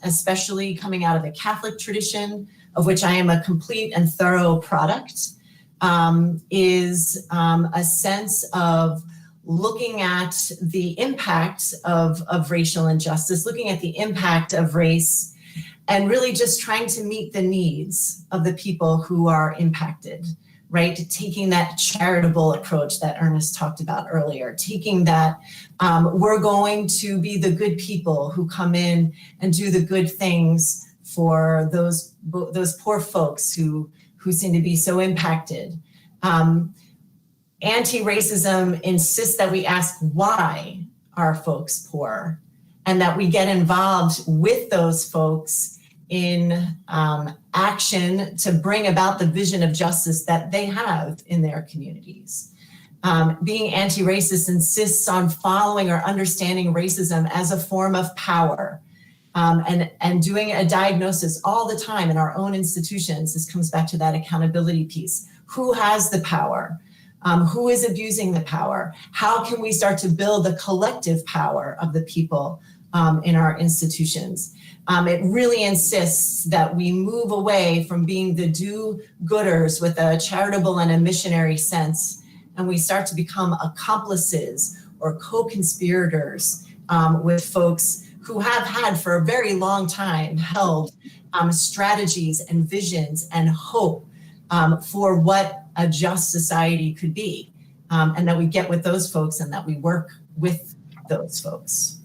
especially coming out of the Catholic tradition, of which I am a complete and thorough product, is a sense of looking at the impact of racial injustice, looking at the impact of race, and really just trying to meet the needs of the people who are impacted, right? Taking that charitable approach that Ernest talked about earlier, taking that we're going to be the good people who come in and do the good things for those poor folks who seem to be so impacted. Anti-racism insists that we ask why are folks poor and that we get involved with those folks in action to bring about the vision of justice that they have in their communities. Being anti-racist insists on following or understanding racism as a form of power and doing a diagnosis all the time in our own institutions. This comes back to that accountability piece. Who has the power? Who is abusing the power? How can we start to build the collective power of the people in our institutions? It really insists that we move away from being the do-gooders with a charitable and a missionary sense, and we start to become accomplices or co-conspirators with folks who have had for a very long time held strategies and visions and hope for what a just society could be, and that we get with those folks and that we work with those folks.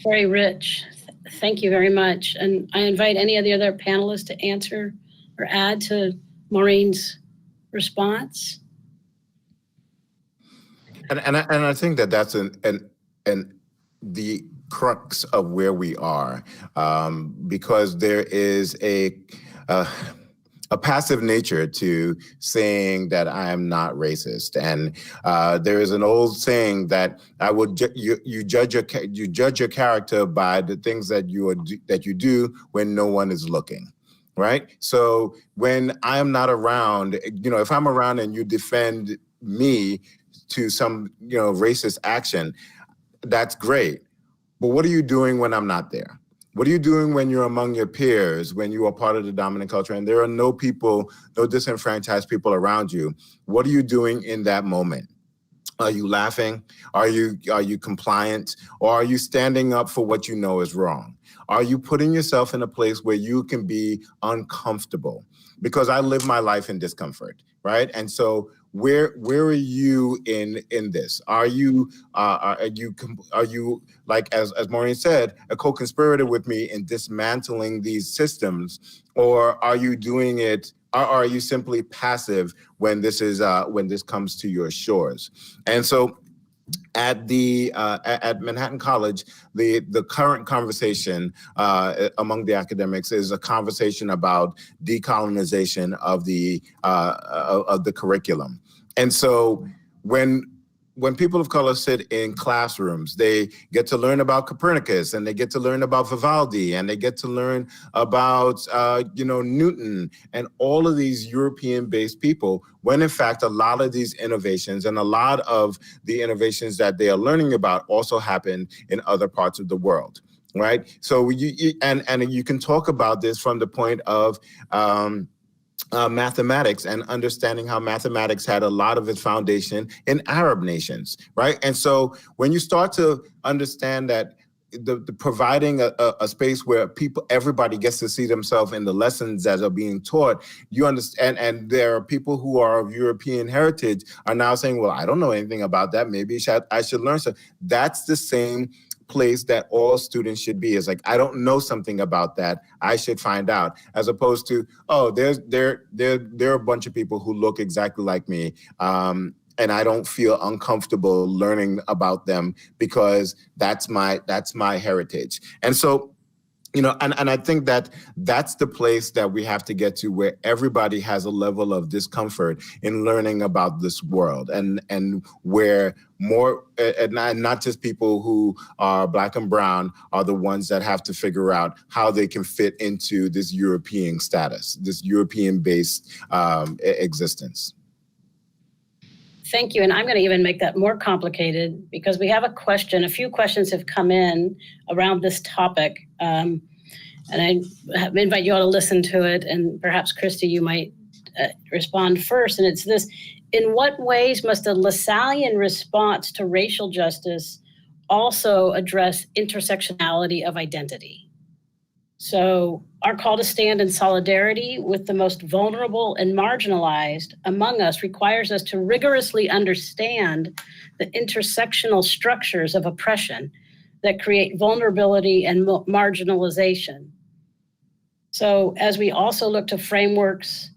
Very rich. Thank you very much. And I invite any of the other panelists to answer or add to Maureen's response.
And I think that that's the crux of where we are, because there is a passive nature to saying that I am not racist, and there is an old saying that you judge your character by the things that you do when no one is looking, right? So when I am not around, if I'm around and you defend me to some racist action, that's great. But what are you doing when I'm not there? What are you doing when you're among your peers, when you are part of the dominant culture and there are no disenfranchised people around you? What are you doing in that moment? Are you laughing? Are you compliant? Or are you standing up for what you know is wrong? Are you putting yourself in a place where you can be uncomfortable? Because I live my life in discomfort, right? And so where are you in this? Are you like, as Maureen said, a co-conspirator with me in dismantling these systems, or are you doing it? Or are you simply passive when this comes to your shores? And so, at Manhattan College, the current conversation among the academics is a conversation about decolonization of the curriculum. And so when people of color sit in classrooms, they get to learn about Copernicus, and they get to learn about Vivaldi, and they get to learn about Newton and all of these European-based people, when in fact a lot of these innovations and a lot of the innovations that they are learning about also happen in other parts of the world, right? So you can talk about this from the point of mathematics and understanding how mathematics had a lot of its foundation in Arab nations, right? And so when you start to understand that the providing a space where everybody gets to see themselves in the lessons that are being taught, you understand, and there are people who are of European heritage are now saying, well, I don't know anything about that. Maybe I should learn. So that's the same place that all students should be. Is like, I don't know something about that, I should find out, as opposed to, oh, there are a bunch of people who look exactly like me, and I don't feel uncomfortable learning about them because that's my heritage. And so, and I think that that's the place that we have to get to, where everybody has a level of discomfort in learning about this world, and where more, and not just people who are Black and brown are the ones that have to figure out how they can fit into this European status, this European-based existence.
Thank you. And I'm going to even make that more complicated, because we have a few questions have come in around this topic. And I invite you all to listen to it. And perhaps, Christy, you might respond first. And it's this: in what ways must a Lasallian response to racial justice also address intersectionality of identity? So our call to stand in solidarity with the most vulnerable and marginalized among us requires us to rigorously understand the intersectional structures of oppression that create vulnerability and marginalization. So as we also look to frameworks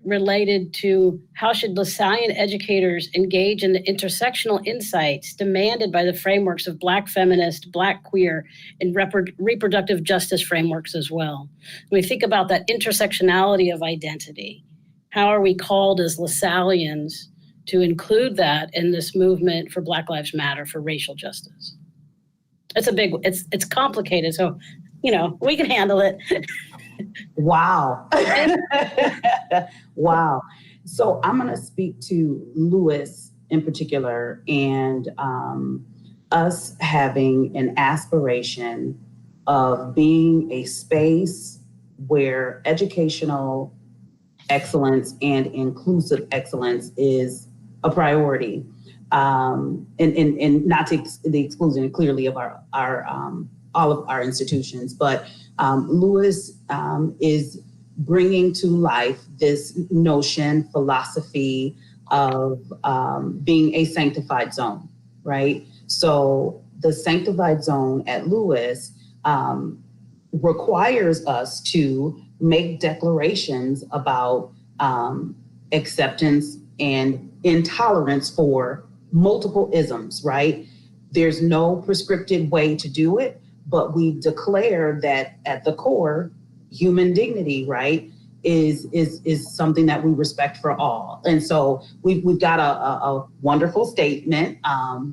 related to how should Lasallian educators engage in the intersectional insights demanded by the frameworks of Black feminist, Black queer, and reproductive justice frameworks as well. When we think about that intersectionality of identity, how are we called as Lasallians to include that in this movement for Black Lives Matter, for racial justice? It's complicated, so, we can handle it.
Wow. Wow. So I'm going to speak to Lewis in particular, and us having an aspiration of being a space where educational excellence and inclusive excellence is a priority. And not to the exclusion clearly of our all of our institutions, but Lewis is bringing to life this notion, philosophy of being a sanctified zone, right? So the sanctified zone at Lewis requires us to make declarations about acceptance and intolerance for multiple isms, right? There's no prescriptive way to do it, but we declare that at the core, human dignity, right, is something that we respect for all. And so we've got a wonderful statement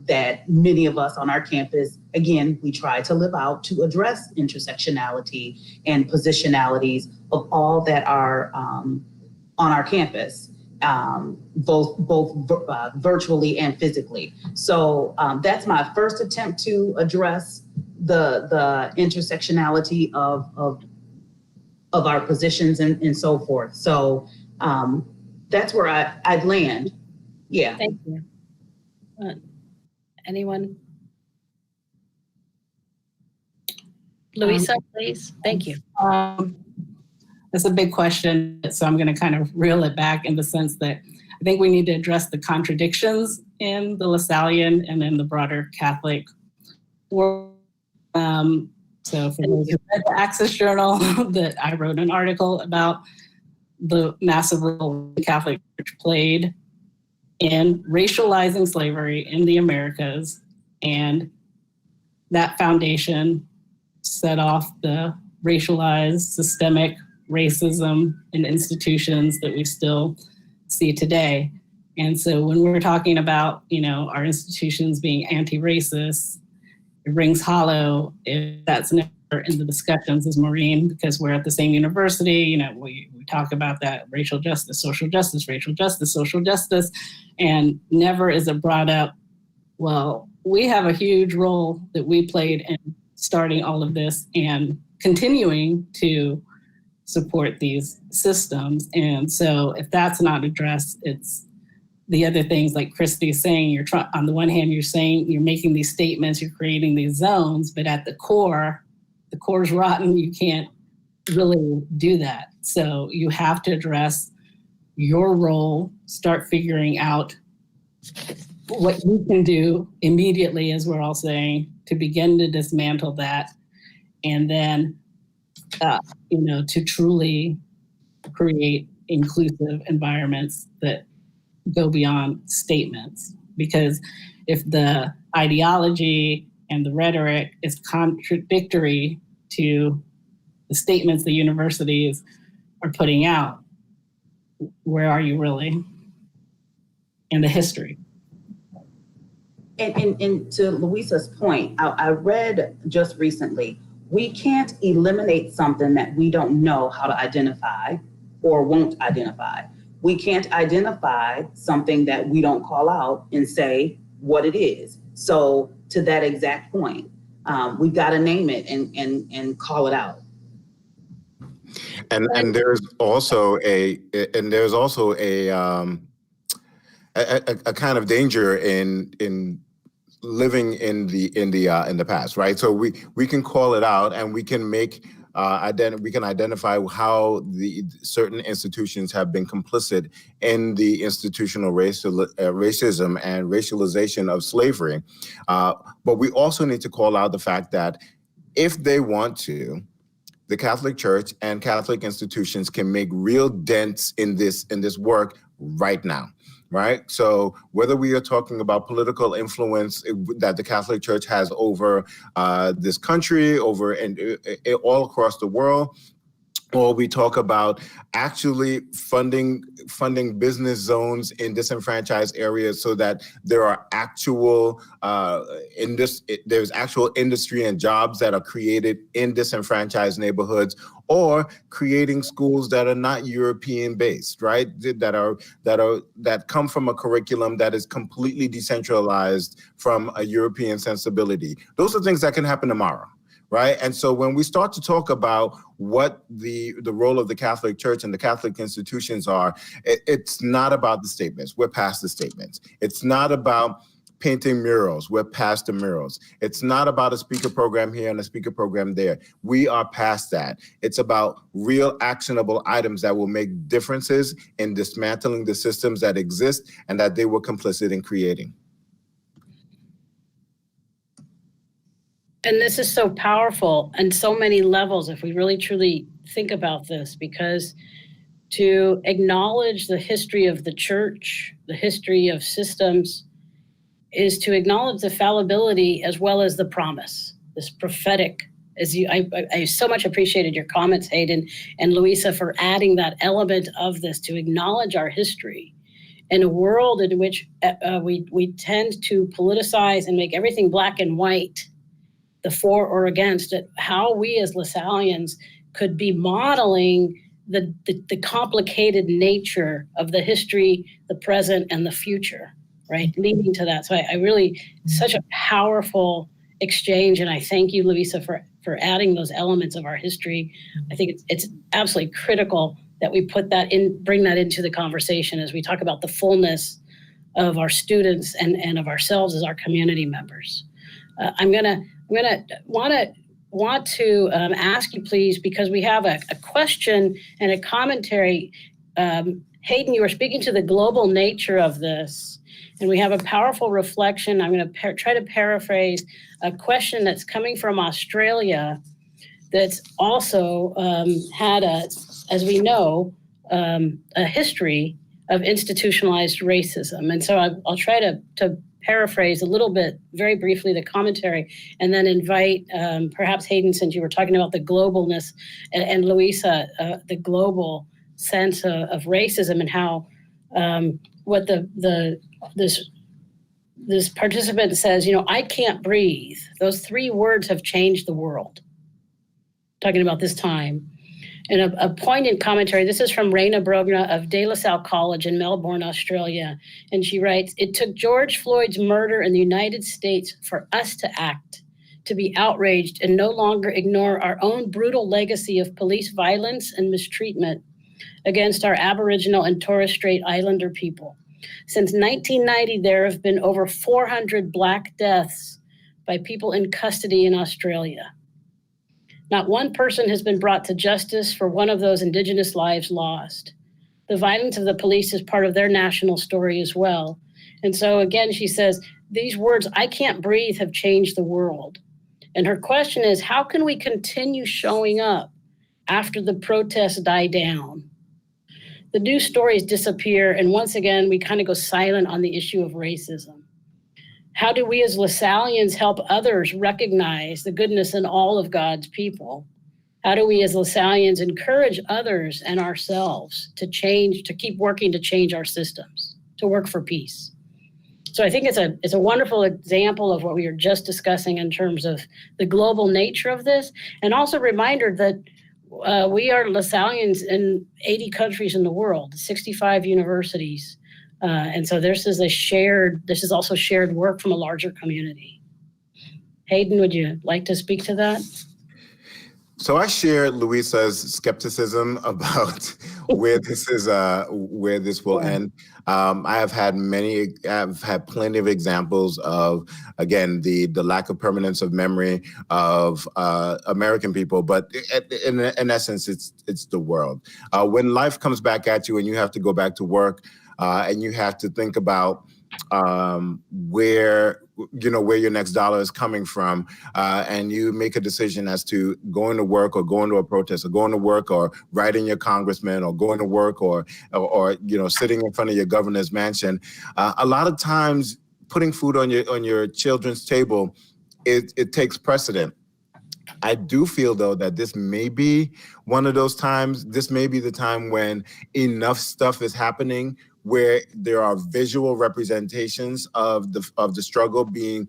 that many of us on our campus, again, we try to live out to address intersectionality and positionalities of all that are on our campus, both virtually and physically. So that's my first attempt to address the intersectionality of our positions and so forth. So that's where I'd land. Yeah.
Thank you. Anyone? Louisa, please. Thank you.
That's a big question, so I'm going to kind of reel it back in the sense that I think we need to address the contradictions in the Lasallian and in the broader Catholic world. So for those who read the Access Journal, that I wrote an article about the massive role the Catholic Church played in racializing slavery in the Americas, and that foundation set off the racialized systemic racism in institutions that we still see today. And so when we're talking about, our institutions being anti-racist, it rings hollow if that's never in the discussions as Maureen, because we're at the same university, we talk about that racial justice, social justice, racial justice, social justice, and never is it brought up, well, we have a huge role that we played in starting all of this and continuing to support these systems. And so if that's not addressed, it's the other things like Christy's saying, on the one hand, you're saying you're making these statements, you're creating these zones, but at the core's rotten, you can't really do that. So you have to address your role, start figuring out what you can do immediately, as we're all saying, to begin to dismantle that, and then, to truly create inclusive environments that go beyond statements. Because if the ideology and the rhetoric is contradictory to the statements the universities are putting out, where are you really in the history?
And to Louisa's point, I read just recently, we can't eliminate something that we don't know how to identify or won't identify. We can't identify something that we don't call out and say what it is. So to that exact point, we've got to name it and call it out.
And there's also a kind of danger in living in the past, right? So we can call it out, and we can make we can identify how the certain institutions have been complicit in the institutional racism and racialization of slavery. But we also need to call out the fact that if they want to, the Catholic Church and Catholic institutions can make real dents in this work right now. Right. So whether we are talking about political influence that the Catholic Church has over this country, over and all across the world, or we talk about actually funding business zones in disenfranchised areas so that there are actual there's actual industry and jobs that are created in disenfranchised neighborhoods, or creating schools that are not European based, right? That come from a curriculum that is completely decentralized from a European sensibility. Those are things that can happen tomorrow. Right. And so when we start to talk about what the role of the Catholic Church and the Catholic institutions are, it's not about the statements. We're past the statements. It's not about painting murals. We're past the murals. It's not about a speaker program here and a speaker program there. We are past that. It's about real actionable items that will make differences in dismantling the systems that exist and that they were complicit in creating.
And this is so powerful on so many levels if we really truly think about this, because to acknowledge the history of the church, the history of systems, is to acknowledge the fallibility as well as the promise, this prophetic. I so much appreciated your comments, Hayden and Louisa, for adding that element of this, to acknowledge our history in a world in which we tend to politicize and make everything black and white, the for or against it, how we as Lasallians could be modeling the complicated nature of the history, the present, and the future, right? Leading to that. So I really, such a powerful exchange, and I thank you, Louisa, for adding those elements of our history. I think it's absolutely critical that we put that in, bring that into the conversation as we talk about the fullness of our students and of ourselves as our community members. I'm gonna want to ask you, please, because we have a question and a commentary. Hayden, you were speaking to the global nature of this, and we have a powerful reflection. I'm going to try to paraphrase a question that's coming from Australia that's also had, as we know, a history of institutionalized racism. And so I'll try to paraphrase a little bit, very briefly, the commentary, and then invite perhaps Hayden, since you were talking about the globalness, and Louisa, the global sense of racism, and how what this participant says, I can't breathe. Those 3 words have changed the world. Talking about this time. And a poignant commentary, this is from Raina Brogna of De La Salle College in Melbourne, Australia. And she writes, "It took George Floyd's murder in the United States for us to act, to be outraged and no longer ignore our own brutal legacy of police violence and mistreatment against our Aboriginal and Torres Strait Islander people. Since 1990, there have been over 400 Black deaths by people in custody in Australia. Not one person has been brought to justice for one of those Indigenous lives lost. The violence of the police is part of their national story as well." And so again, she says, these words, "I can't breathe," have changed the world. And her question is, how can we continue showing up after the protests die down? The news stories disappear, and once again, we kind of go silent on the issue of racism. How do we as Lasallians help others recognize the goodness in all of God's people? How do we as Lasallians encourage others and ourselves to change, to keep working to change our systems, to work for peace? So I think it's a wonderful example of what we were just discussing in terms of the global nature of this, and also a reminder that we are Lasallians in 80 countries in the world, 65 universities. And so this is also shared work from a larger community. Hayden, would you like to speak to that?
So I share Louisa's skepticism about where this will end. I've had plenty of examples of, again, the lack of permanence of memory of American people, but in essence, it's the world. When life comes back at you and you have to go back to work, and you have to think about where your next dollar is coming from, and you make a decision as to going to work or going to a protest or going to work or writing your congressman or going to work or sitting in front of your governor's mansion. A lot of times putting food on your children's table, it takes precedent. I do feel, though, that this may be one of those times. This may be the time when enough stuff is happening where there are visual representations of the struggle being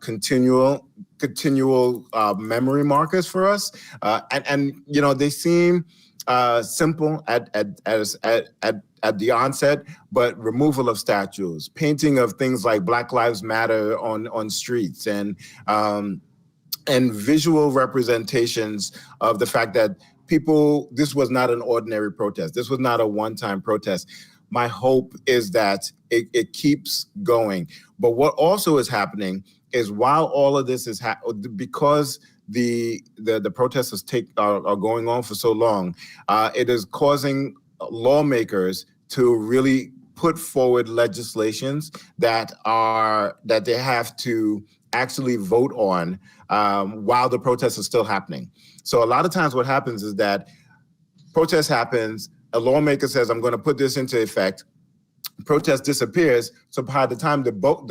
continual memory markers for us, and they seem simple at the onset, but removal of statues, painting of things like Black Lives Matter on streets, and visual representations of the fact that this was not an ordinary protest. This was not a one-time protest. My hope is that it keeps going. But what also is happening is, while all of this is because the protests are going on for so long, it is causing lawmakers to really put forward legislations that they have to actually vote on while the protests are still happening. So a lot of times what happens is that protest happens, a lawmaker says, I'm going to put this into effect. Protest disappears. So by the time the vote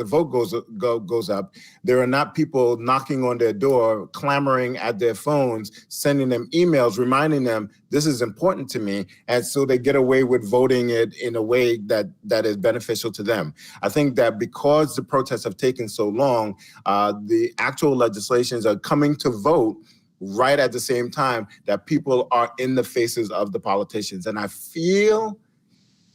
goes up, there are not people knocking on their door, clamoring at their phones, sending them emails, reminding them this is important to me. And so they get away with voting it in a way that is beneficial to them. I think that because the protests have taken so long, the actual legislations are coming to vote right at the same time that people are in the faces of the politicians. And I feel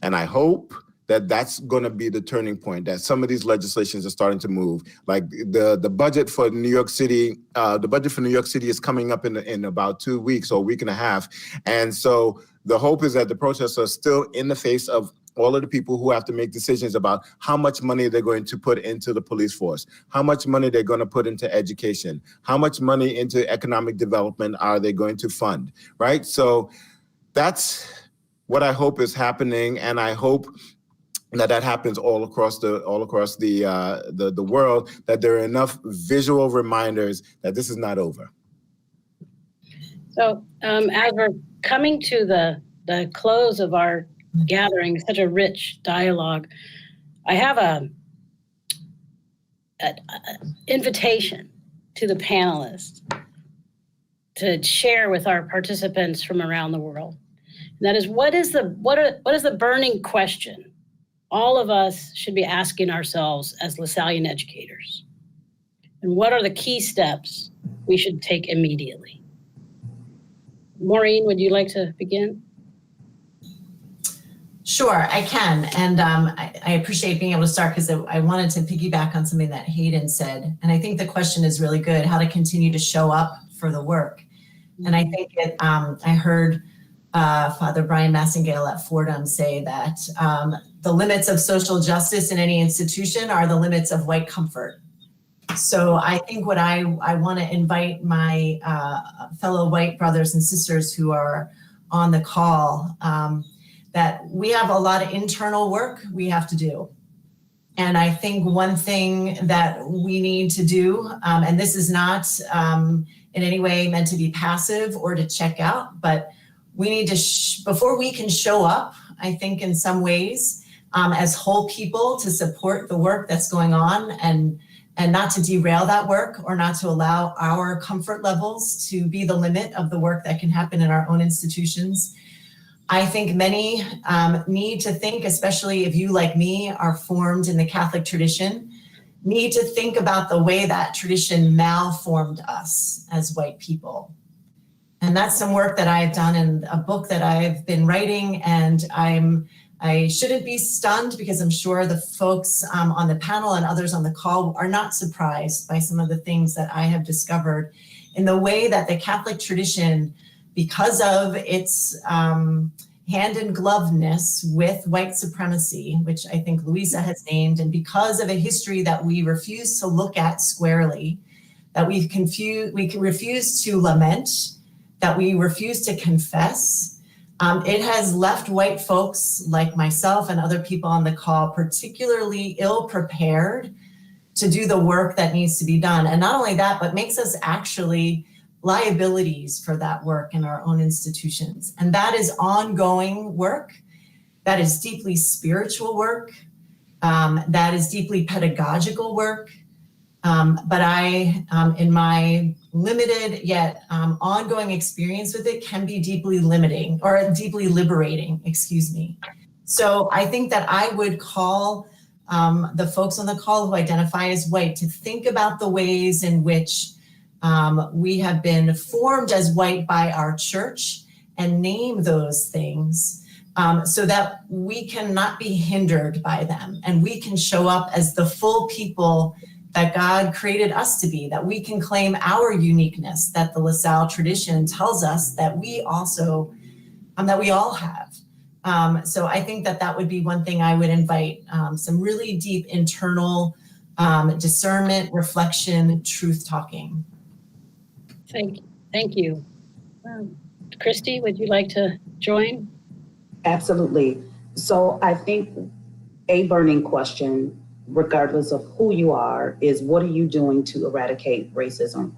and I hope that that's going to be the turning point, that some of these legislations are starting to move. Like the budget for New York City, is coming up in about 2 weeks or a week and a half. And so the hope is that the protests are still in the face of all of the people who have to make decisions about how much money they're going to put into the police force, how much money they're going to put into education, how much money into economic development are they going to fund, right? So that's what I hope is happening, and I hope that happens all across the world, that there are enough visual reminders that this is not over.
So as we're coming to the close of our gathering, such a rich dialogue, I have an invitation to the panelists to share with our participants from around the world. And that is, what is the burning question all of us should be asking ourselves as Lasallian educators? And what are the key steps we should take immediately? Maureen, would you like to begin?
Sure, I can. And I appreciate being able to start because I wanted to piggyback on something that Hayden said. And I think the question is really good, how to continue to show up for the work. And I think I heard Father Brian Massingale at Fordham say that the limits of social justice in any institution are the limits of white comfort. So I think what I want to invite my fellow white brothers and sisters who are on the call, that we have a lot of internal work we have to do. And I think one thing that we need to do, and this is not in any way meant to be passive or to check out, but we need to, before we can show up, I think in some ways, as whole people to support the work that's going on and not to derail that work or not to allow our comfort levels to be the limit of the work that can happen in our own institutions. I think many need to think, especially if you, like me, are formed in the Catholic tradition, need to think about the way that tradition malformed us as white people. And that's some work that I've done in a book that I've been writing, and I shouldn't be stunned because I'm sure the folks on the panel and others on the call are not surprised by some of the things that I have discovered in the way that the Catholic tradition, because of its hand-in-gloveness with white supremacy, which I think Louisa has named, and because of a history that we refuse to look at squarely, that we can refuse to lament, that we refuse to confess, it has left white folks like myself and other people on the call particularly ill-prepared to do the work that needs to be done. And not only that, but makes us actually liabilities for that work in our own institutions. And that is ongoing work. That is deeply spiritual work. That is deeply pedagogical work. But I, in my limited yet ongoing experience with it, can be deeply limiting or deeply liberating, excuse me. So I think that I would call the folks on the call who identify as white to think about the ways in which we have been formed as white by our church and name those things so that we cannot be hindered by them and we can show up as the full people that God created us to be, that we can claim our uniqueness that the LaSalle tradition tells us that we also, that we all have. So I think that that would be one thing I would invite, some really deep internal discernment, reflection, truth talking.
Thank you. Christy, would you like to join?
Absolutely. So I think a burning question, regardless of who you are, is what are you doing to eradicate racism?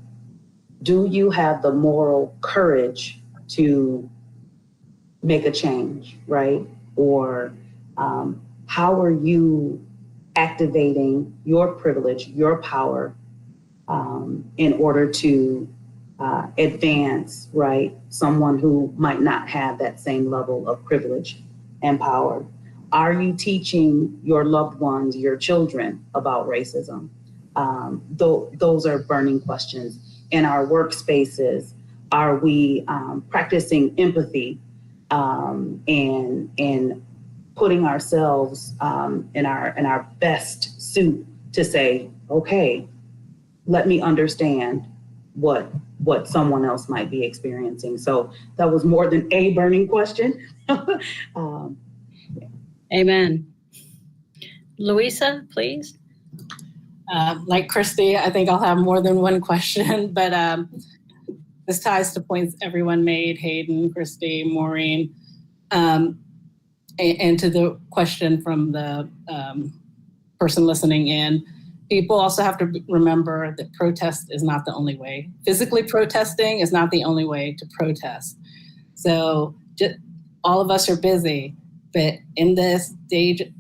Do you have the moral courage to make a change, right? Or how are you activating your privilege, your power in order to advance, right, someone who might not have that same level of privilege and power? Are you teaching your loved ones, your children, about racism? Those are burning questions. In our workspaces, are we practicing empathy and putting ourselves in our best suit to say, okay, let me understand what someone else might be experiencing? So that was more than a burning question.
Amen. Louisa, please.
Like Christy, I think I'll have more than one question, but this ties to points everyone made, Hayden, Christy, Maureen. And to the question from the person listening in, people also have to remember that protest is not the only way. Physically protesting is not the only way to protest. So all of us are busy, but in this day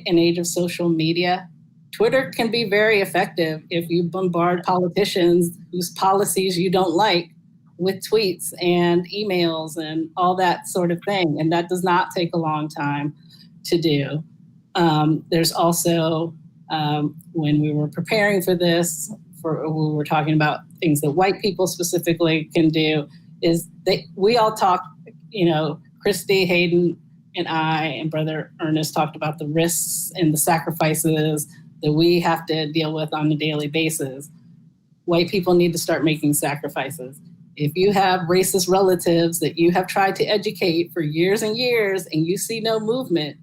and age of social media, Twitter can be very effective if you bombard politicians whose policies you don't like with tweets and emails and all that sort of thing. And that does not take a long time to do. There's also, when we were preparing for this, we were talking about things that white people specifically can do, is we all talk, Christy, Hayden, and I and Brother Ernest talked about the risks and the sacrifices that we have to deal with on a daily basis. White people need to start making sacrifices. If you have racist relatives that you have tried to educate for years and years and you see no movement,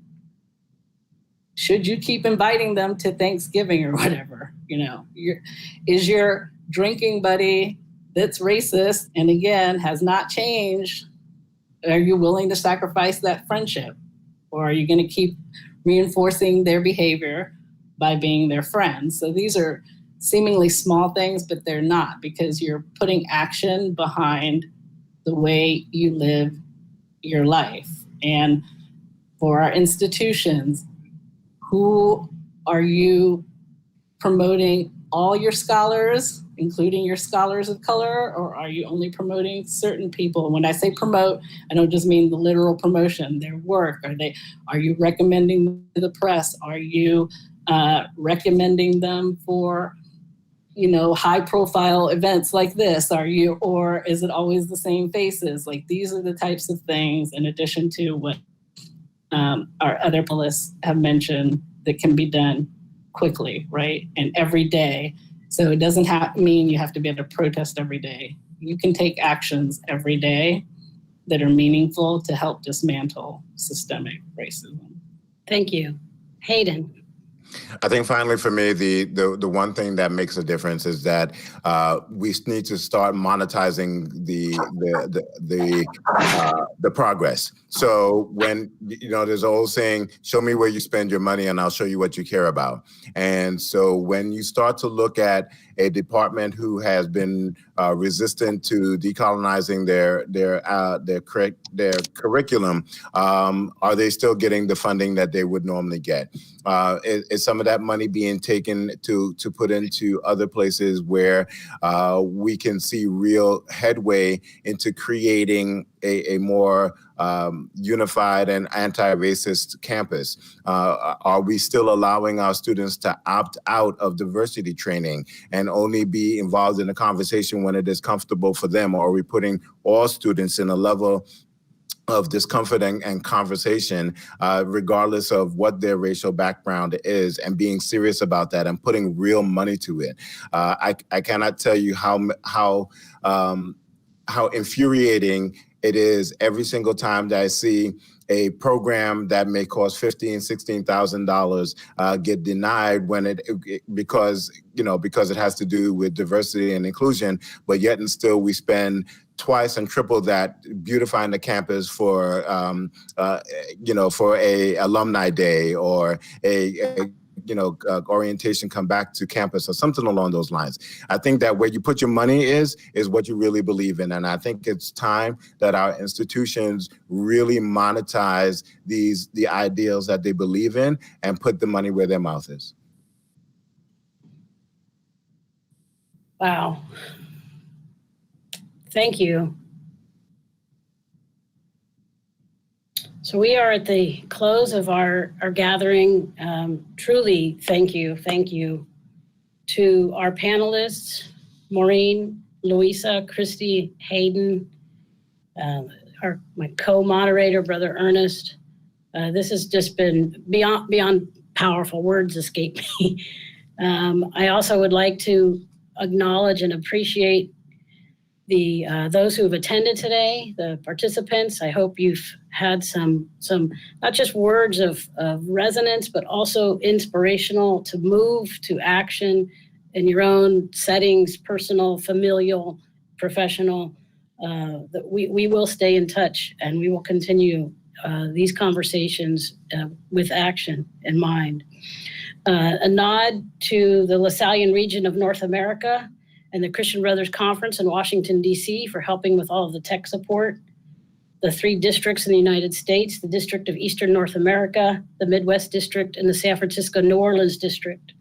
should you keep inviting them to Thanksgiving or whatever? Is your drinking buddy that's racist and again has not changed, are you willing to sacrifice that friendship? Or are you going to keep reinforcing their behavior by being their friends? So these are seemingly small things, but they're not, because you're putting action behind the way you live your life. And for our institutions, who are you promoting? All your scholars, including your scholars of color, or are you only promoting certain people? When I say promote, I don't just mean the literal promotion, their work. Are you recommending them to the press? Are you recommending them for, high profile events like this? Or is it always the same faces? Like, these are the types of things, in addition to what our other panelists have mentioned, that can be done quickly, right? And every day. So it doesn't mean you have to be able to protest every day. You can take actions every day that are meaningful to help dismantle systemic racism.
Thank you. Hayden.
I think finally for me, the one thing that makes a difference is that we need to start monetizing the progress. So when, there's an old saying, show me where you spend your money and I'll show you what you care about. And so when you start to look at a department who has been resistant to decolonizing their curriculum, are they still getting the funding that they would normally get? Is some of that money being taken to put into other places where we can see real headway into creating a more unified and anti-racist campus? Are we still allowing our students to opt out of diversity training and only be involved in the conversation when it is comfortable for them? Or are we putting all students in a level of discomfort and conversation, regardless of what their racial background is, and being serious about that and putting real money to it? I cannot tell you how infuriating it is every single time that I see a program that may cost $15,000, $16,000 get denied because it has to do with diversity and inclusion, but yet and still we spend twice and triple that beautifying the campus for for a alumni day or orientation, come back to campus or something along those lines. I think that where you put your money is what you really believe in. And I think it's time that our institutions really monetize the ideals that they believe in and put the money where their mouth is.
Wow. Thank you. So we are at the close of our gathering. Truly, thank you to our panelists, Maureen, Louisa, Christy, Hayden, my co-moderator, Brother Ernest. This has just been beyond powerful. Words escape me. I also would like to acknowledge and appreciate those who have attended today, the participants. I hope you've had some not just words of resonance, but also inspirational to move to action in your own settings, personal, familial, professional. That we will stay in touch and we will continue these conversations with action in mind. A nod to the Lasallian region of North America and the Christian Brothers Conference in Washington, D.C. for helping with all of the tech support. The 3 districts in the United States, the District of Eastern North America, the Midwest District, and the San Francisco New Orleans District.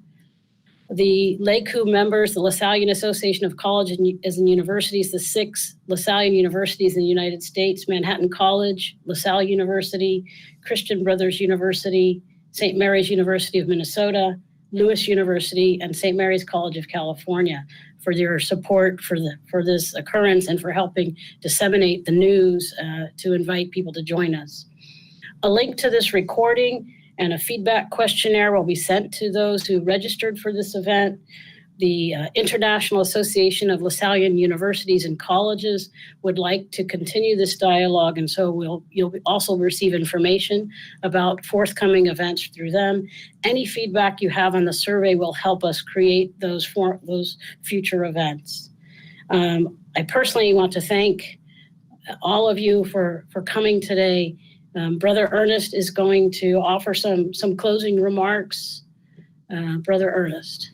The LACU members, the Lasallian Association of Colleges and Universities, the 6 Lasallian universities in the United States, Manhattan College, LaSalle University, Christian Brothers University, St. Mary's University of Minnesota, Lewis University, and St. Mary's College of California for their support for this occurrence and for helping disseminate the news to invite people to join us. A link to this recording and a feedback questionnaire will be sent to those who registered for this event. The International Association of Lasallian Universities and Colleges would like to continue this dialogue, and so you'll also receive information about forthcoming events through them. Any feedback you have on the survey will help us create those future events. I personally want to thank all of you for coming today. Brother Ernest is going to offer some closing remarks. Brother Ernest.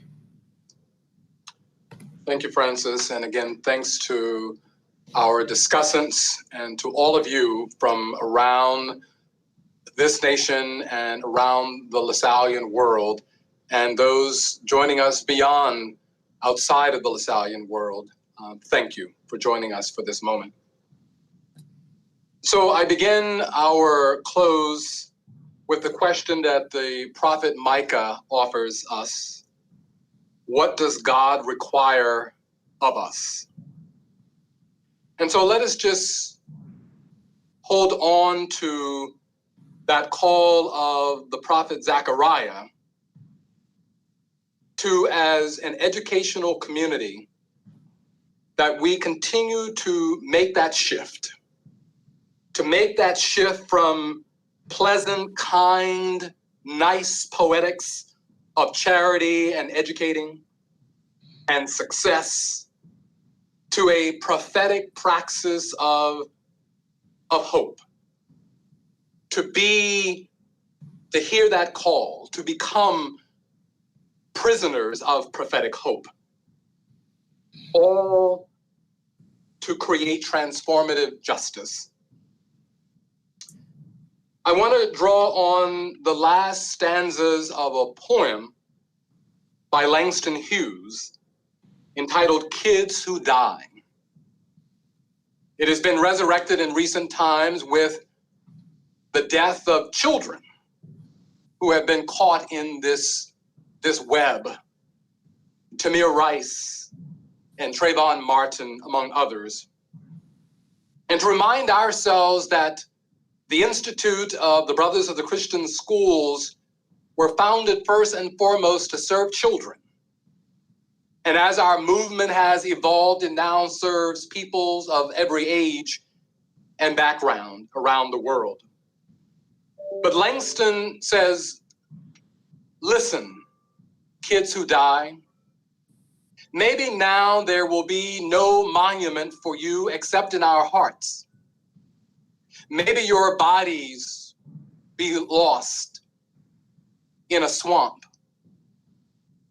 Thank you, Francis. And again, thanks to our discussants and to all of you from around this nation and around the Lasallian world, and those joining us beyond, outside of the Lasallian world. Thank you for joining us for this moment. So I begin our close with the question that the prophet Micah offers us. What does God require of us? And so let us just hold on to that call of the prophet Zechariah to, as an educational community, that we continue to make that shift from pleasant, kind, nice poetics of charity and educating and success to a prophetic praxis of hope. To hear that call, to become prisoners of prophetic hope, all to create transformative justice. I want to draw on the last stanzas of a poem by Langston Hughes entitled Kids Who Die. It has been resurrected in recent times with the death of children who have been caught in this web. Tamir Rice and Trayvon Martin, among others. And to remind ourselves that the Institute of the Brothers of the Christian Schools were founded first and foremost to serve children. And as our movement has evolved, it now serves peoples of every age and background around the world. But Langston says, listen, kids who die, maybe now there will be no monument for you except in our hearts. Maybe your bodies be lost in a swamp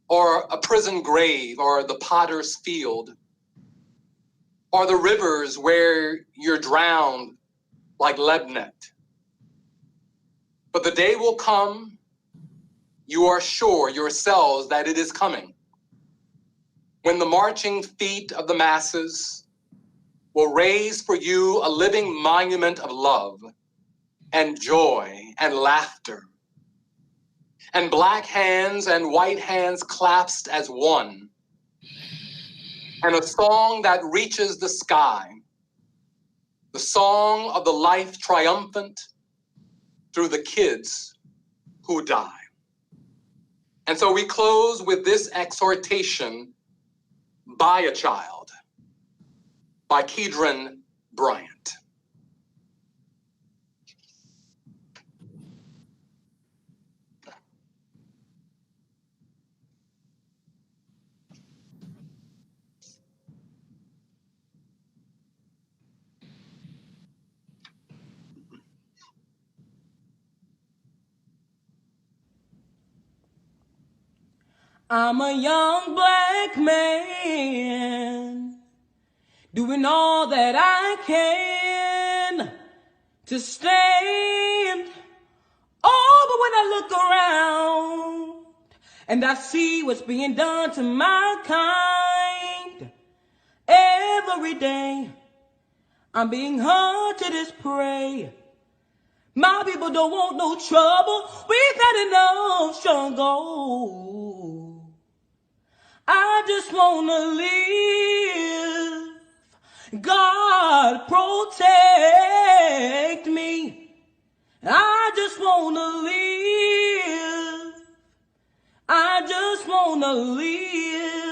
or a prison grave or the potter's field or the rivers where you're drowned like Lebnet. But the day will come, you are sure yourselves that it is coming, when the marching feet of the masses will raise for you a living monument of love and joy and laughter, and black hands and white hands clasped as one, and a song that reaches the sky, the song of the life triumphant through the kids who die. And so we close with this exhortation by a child, by Kedron Bryant.
I'm a young black man doing all that I can to stand. Oh, but when I look around and I see what's being done to my kind, every day I'm being hunted as prey. My people don't want no trouble. We've had enough struggle. I just wanna live. God protect me. I just wanna live. I just wanna live.